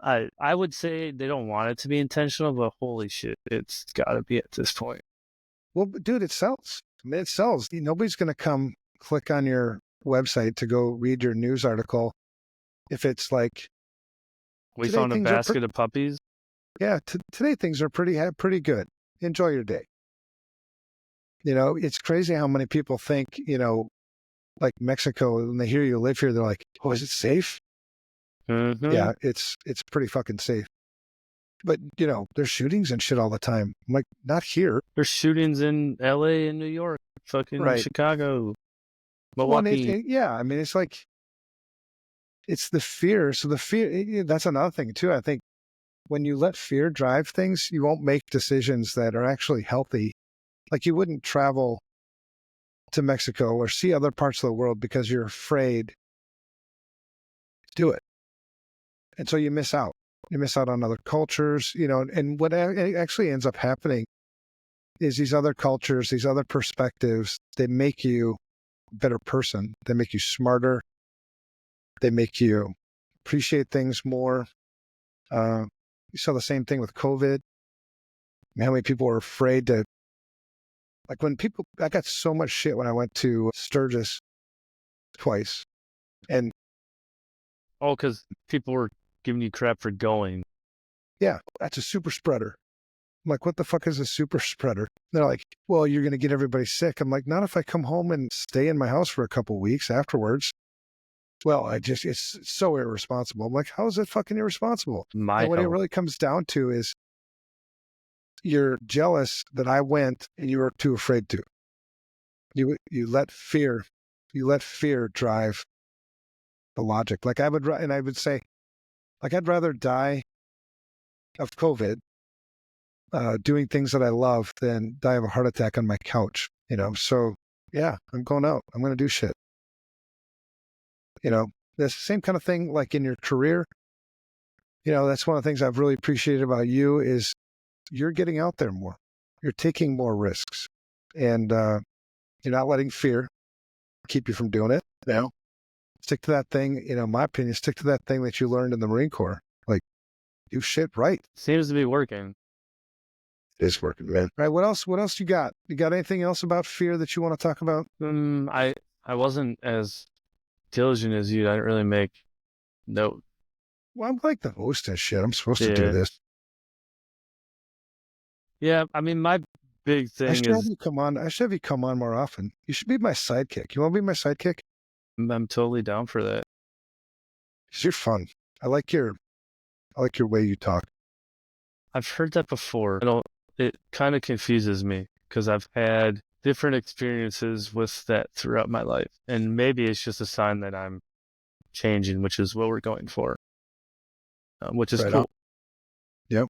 I would say they don't want it to be intentional, but holy shit, it's got to be at this point. Well, dude, it sells. I mean, it sells. Nobody's going to come click on your website to go read your news article if it's like, we found a basket of puppies. Yeah, today things are pretty good. Enjoy your day. It's crazy how many people think, like Mexico, when they hear you live here, they're like, oh, is it safe? Mm-hmm. Yeah, it's pretty fucking safe. But, there's shootings and shit all the time. I'm like, not here. There's shootings in LA and New York, fucking Chicago, Milwaukee. Yeah, I mean, it's like, it's the fear. So the fear, that's another thing too. I think when you let fear drive things, you won't make decisions that are actually healthy. Like you wouldn't travel to Mexico or see other parts of the world because you're afraid to do it. And so you miss out. You miss out on other cultures, and what actually ends up happening is these other cultures, these other perspectives, they make you a better person. They make you smarter. They make you appreciate things more. You saw the same thing with COVID. How many people were afraid to, like I got so much shit when I went to Sturgis twice. And because people were giving you crap for going. Yeah, that's a super spreader. I'm like, what the fuck is a super spreader? They're like, well, you're going to get everybody sick. I'm like, not if I come home and stay in my house for a couple of weeks afterwards. Well, it's so irresponsible. I'm like, how is it fucking irresponsible? And what it really comes down to is you're jealous that I went and you were too afraid to. You let fear drive the logic. Like I would say, like I'd rather die of COVID doing things that I love than die of a heart attack on my couch, So yeah, I'm going out. I'm going to do shit. The same kind of thing like in your career. That's one of the things I've really appreciated about you is you're getting out there more. You're taking more risks, and you're not letting fear keep you from doing it. Stick to that thing. In my opinion, stick to that thing that you learned in the Marine Corps. Like, do shit right. Seems to be working. It is working, man. All right. What else you got? You got anything else about fear that you want to talk about? I wasn't as diligent as you. I didn't really make note. Well, I'm like the host and shit. I'm supposed to do this. Yeah, I mean, my big thing I should have you come on more often. You should be my sidekick. You want to be my sidekick? I'm totally down for that. 'Cause you're fun. I like your way you talk. I've heard that before. It kind of confuses me because I've had different experiences with that throughout my life. And maybe it's just a sign that I'm changing, which is what we're going for, which is cool. Yep.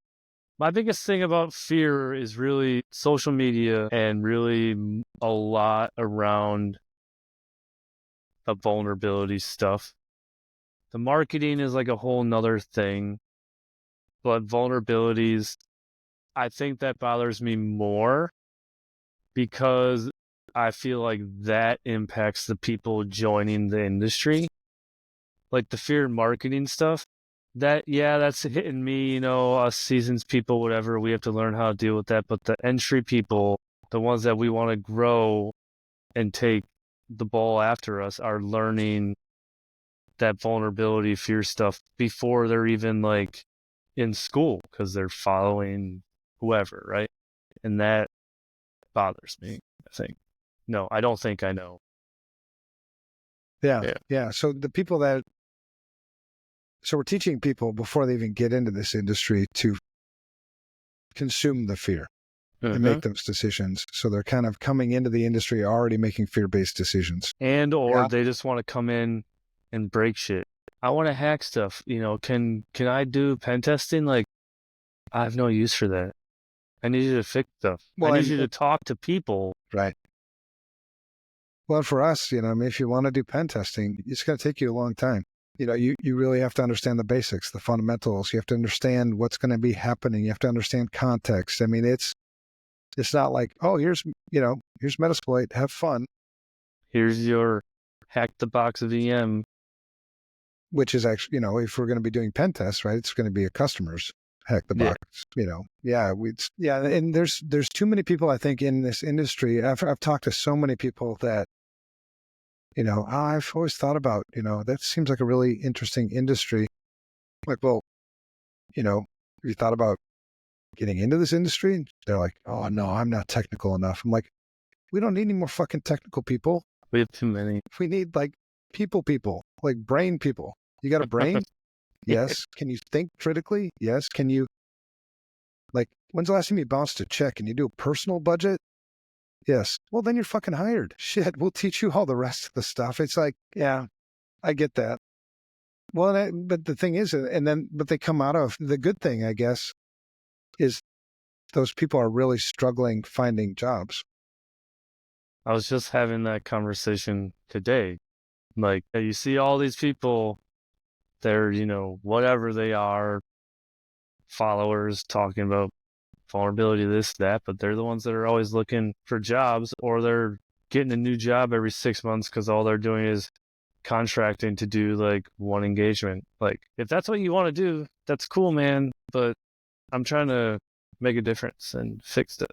My biggest thing about fear is really social media and really a lot around the vulnerability stuff. The marketing is like a whole nother thing, but vulnerabilities, I think that bothers me more because I feel like that impacts the people joining the industry. Like the fear marketing stuff, that's hitting me, us seasons people, whatever, we have to learn how to deal with that. But the entry people, the ones that we want to grow and take the ball after us, are learning that vulnerability, fear stuff before they're even like in school because they're following whoever, right? And that bothers me, I think. No, I don't think I know. Yeah. So the people so we're teaching people before they even get into this industry to consume the fear and make those decisions. So they're kind of coming into the industry already making fear-based decisions. And or they just want to come in and break shit. I want to hack stuff. Can I do pen testing? Like, I have no use for that. I need you to fix stuff. Well, I need you to talk to people. right. Well, for us, I mean, if you want to do pen testing, it's going to take you a long time. You really have to understand the basics, the fundamentals. You have to understand what's going to be happening. You have to understand context. I mean, it's not like, oh, here's Metasploit, have fun. Here's your hack the box of EM. Which is actually, if we're going to be doing pen tests, right, it's going to be a customer's hack the box, and there's too many people, I think, in this industry. I've talked to so many people that, I've always thought about, that seems like a really interesting industry. Like, well, have you thought about getting into this industry? And they're like, oh, no, I'm not technical enough. I'm like, we don't need any more fucking technical people. We have too many. We need like people, like brain people. You got a brain? Yes. Can you think critically? Yes. Can you, like, when's the last time you bounced a check and you do a personal budget? Yes. Well, then you're fucking hired. Shit, we'll teach you all the rest of the stuff. It's like, yeah, I get that. Well, but the thing is, but they come out of, the good thing, I guess, is those people are really struggling finding jobs. I was just having that conversation today. Like, you see all these people, they're, whatever they are, followers talking about vulnerability, this, that, but they're the ones that are always looking for jobs, or they're getting a new job every 6 months because all they're doing is contracting to do like one engagement. Like, if that's what you want to do, that's cool, man. But I'm trying to make a difference and fix stuff.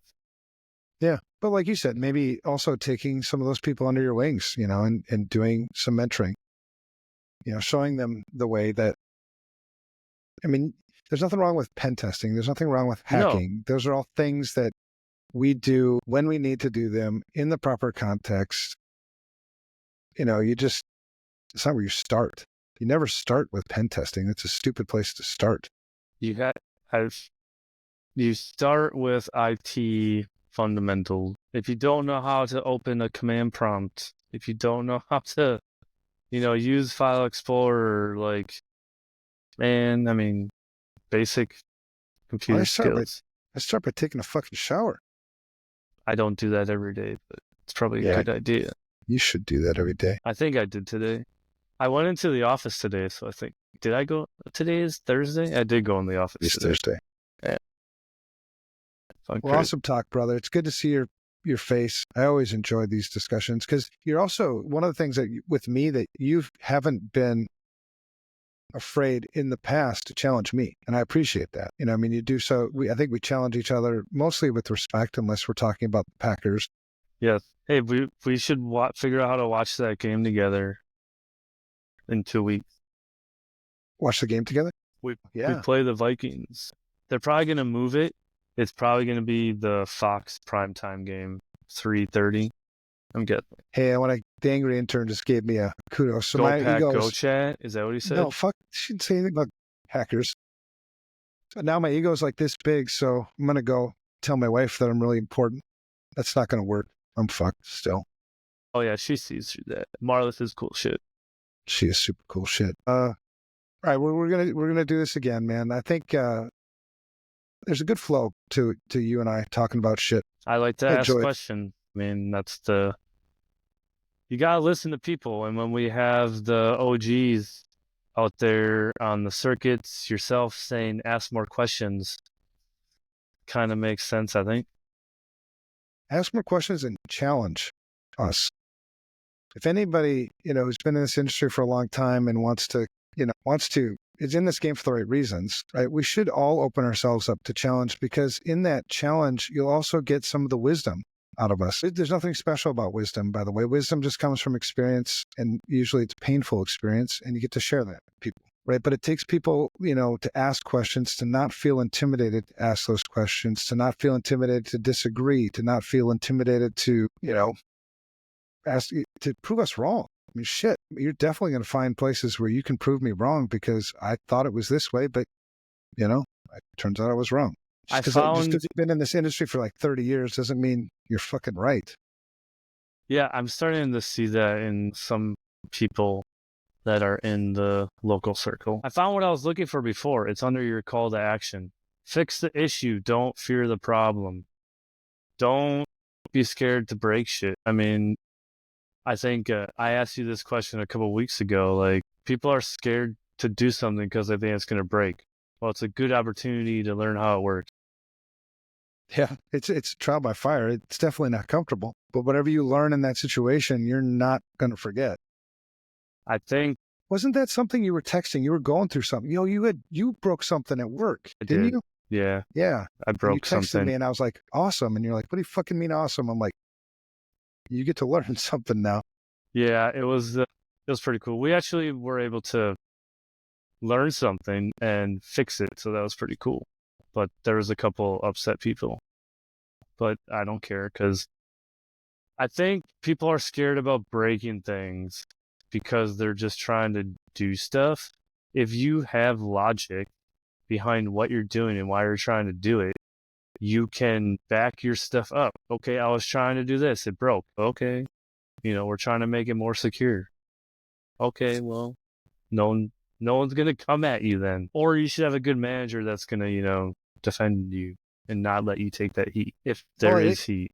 Yeah. But like you said, maybe also taking some of those people under your wings, and doing some mentoring, showing them the way that, I mean, there's nothing wrong with pen testing. There's nothing wrong with hacking. No. Those are all things that we do when we need to do them in the proper context. It's not where you start. You never start with pen testing. It's a stupid place to start. You start with IT fundamentals. If you don't know how to open a command prompt, if you don't know how to, use File Explorer, like, man, I mean, basic computer skills. I start by taking a fucking shower. I don't do that every day, but it's probably a good idea. You should do that every day. I think I did today. I went into the office today, so I think, did I go? Today is Thursday? I did go in the office today. Thursday. Yeah. Well, awesome talk, brother. It's good to see your face. I always enjoy these discussions because you're also one of the things that with me that you haven't been afraid in the past to challenge me. And I appreciate that. I mean, you do so. I think we challenge each other mostly with respect, unless we're talking about the Packers. Yes. Hey, we should figure out how to watch that game together in 2 weeks. Watch the game together? We play the Vikings. They're probably going to move it. It's probably going to be the Fox primetime game, 3:30. I'm guessing. Hey, the angry intern just gave me a kudos. So go Pack, go chat. Is that what he said? No, fuck. She didn't say anything about hackers. But now my ego is like this big, so I'm going to go tell my wife that I'm really important. That's not going to work. I'm fucked still. Oh, yeah, she sees through that. Marlis is cool shit. She is super cool shit. All right, we're gonna do this again, man. I think there's a good flow to you and I talking about shit. I like to ask questions. I mean, you gotta listen to people, and when we have the OGs out there on the circuits, yourself saying ask more questions, kind of makes sense, I think. Ask more questions and challenge us. If anybody, who's been in this industry for a long time and is in this game for the right reasons, right? We should all open ourselves up to challenge, because in that challenge, you'll also get some of the wisdom out of us. There's nothing special about wisdom, by the way. Wisdom just comes from experience, and usually it's painful experience, and you get to share that with people, right? But it takes people, to ask questions, to not feel intimidated to ask those questions, to not feel intimidated to disagree, to not feel intimidated to, ask to prove us wrong. I mean, shit, you're definitely going to find places where you can prove me wrong because I thought it was this way, but, it turns out I was wrong. Just because you've been in this industry for like 30 years doesn't mean you're fucking right. Yeah, I'm starting to see that in some people. that are in the local circle. I found what I was looking for before. It's under your call to action. Fix the issue. Don't fear the problem. Don't be scared to break shit. I mean, I think I asked you this question a couple weeks ago. Like, people are scared to do something because they think it's going to break. Well, it's a good opportunity to learn how it works. Yeah, it's trial by fire. It's definitely not comfortable. But whatever you learn in that situation, you're not going to forget. I think. Wasn't that something you were texting? You were going through something. You broke something at work, didn't you? Yeah. Yeah. I broke you texted something. me and I was like, awesome. And you're like, what do you fucking mean awesome? I'm like, you get to learn something now. Yeah, it was pretty cool. We actually were able to learn something and fix it, so that was pretty cool. But there was a couple upset people. But I don't care, because I think people are scared about breaking things because they're just trying to do stuff. If you have logic behind what you're doing and why you're trying to do it, you can back your stuff up. Okay, I was trying to do this, it broke. Okay, we're trying to make it more secure. Okay, well, no one's gonna come at you then. Or you should have a good manager that's gonna, defend you and not let you take that heat if there is heat.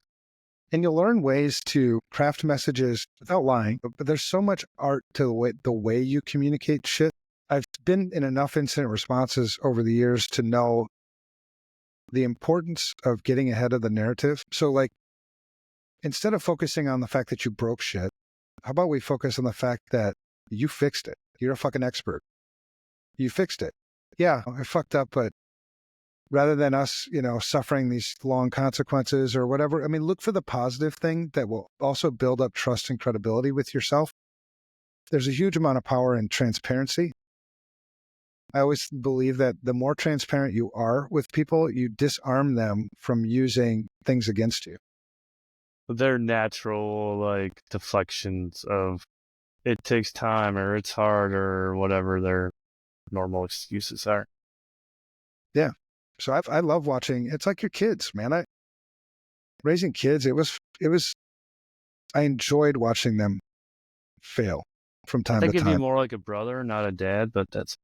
And you'll learn ways to craft messages without lying. But there's so much art to the way you communicate shit. I've been in enough incident responses over the years to know the importance of getting ahead of the narrative. So, like, instead of focusing on the fact that you broke shit, how about we focus on the fact that you fixed it? You're a fucking expert. You fixed it. Yeah, I fucked up, but rather than us, suffering these long consequences or whatever, I mean, look for the positive thing that will also build up trust and credibility with yourself. There's a huge amount of power in transparency. I always believe that the more transparent you are with people, you disarm them from using things against you. They're natural, like, deflections of it takes time or it's hard or whatever their normal excuses are. Yeah. So I love watching. It's like your kids, man. Raising kids, I enjoyed watching them fail from time I to think it'd time. be more like a brother, not a dad, but that's...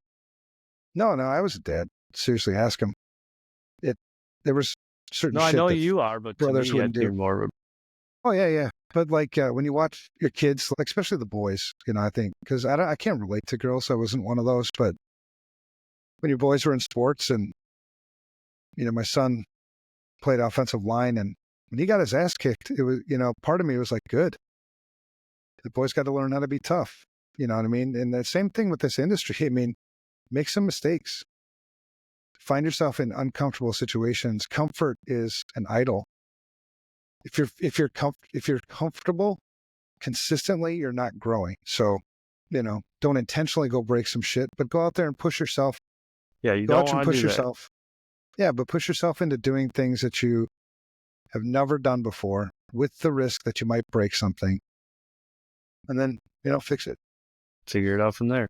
No, I was a dad. Seriously, ask him. There was certain No, shit I know that you are, but to brothers me, wouldn't I'd be do. more of Oh, yeah. But like when you watch your kids, like especially the boys, I think, because I can't relate to girls, so I wasn't one of those. But when your boys were in sports and, my son played offensive line, and when he got his ass kicked, it was, part of me was like, good. The boys got to learn how to be tough. You know what I mean? And the same thing with this industry. I mean, make some mistakes. Find yourself in uncomfortable situations. Comfort is an idol. If you're comfortable consistently, you're not growing. So, don't intentionally go break some shit, but go out there and push yourself. Yeah, you Go don't out and want to push do yourself. Yeah, but push yourself into doing things that you have never done before with the risk that you might break something. And then, fix it. Figure it out from there.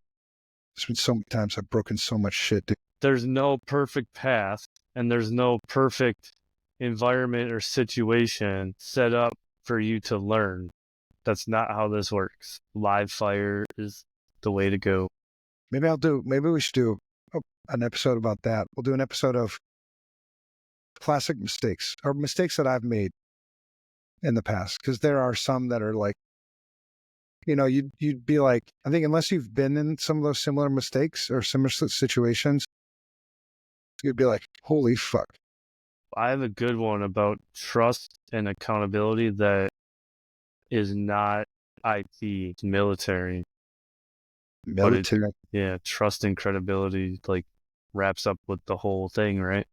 There's been so many times I've broken so much shit, dude. There's no perfect path, and there's no perfect environment or situation set up for you to learn. That's not how this works. Live fire is the way to go. Maybe we should do an episode about that. We'll do an episode of classic mistakes or mistakes that I've made in the past. Because there are some that are like, you'd be like, I think unless you've been in some of those similar mistakes or similar situations, you'd be like, holy fuck. I have a good one about trust and accountability that is not IT, it's military. Military. Yeah, trust and credibility like wraps up with the whole thing, right?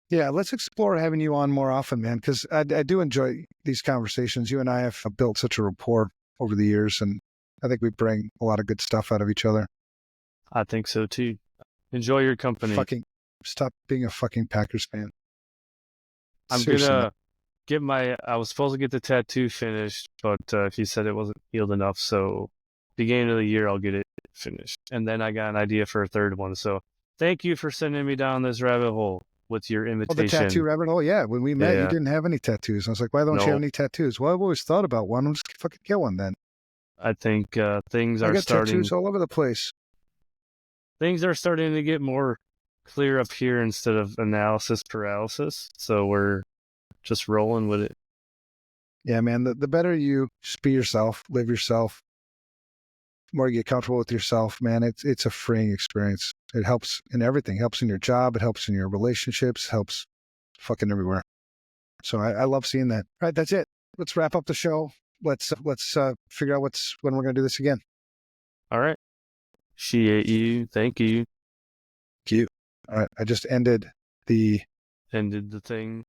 Yeah, let's explore having you on more often, man, because I do enjoy these conversations. You and I have built such a rapport over the years, and I think we bring a lot of good stuff out of each other. I think so too. Enjoy your company. Fucking stop being a fucking Packers fan. I'm gonna get I was supposed to get the tattoo finished, but he said it wasn't healed enough, so beginning of the year I'll get it finished. And then I got an idea for a third one. So thank you for sending me down this rabbit hole with your invitation. Oh, the tattoo rabbit hole? Yeah, when we met, you didn't have any tattoos. I was like, why don't you have any tattoos? Well, I've always thought about one. I'll just fucking get one then. I think things I are got starting. tattoos all over the place. Things are starting to get more clear up here instead of analysis paralysis. So we're just rolling with it. Yeah, man. The better you just be yourself, live yourself, the more you get comfortable with yourself, man, it's a freeing experience. It helps in everything. It helps in your job. It helps in your relationships. Helps fucking everywhere. So I love seeing that. All right, that's it. Let's wrap up the show. Let's figure out when we're gonna do this again. All right. Appreciate you. Thank you. Cute. All right, I just ended the Ended the thing.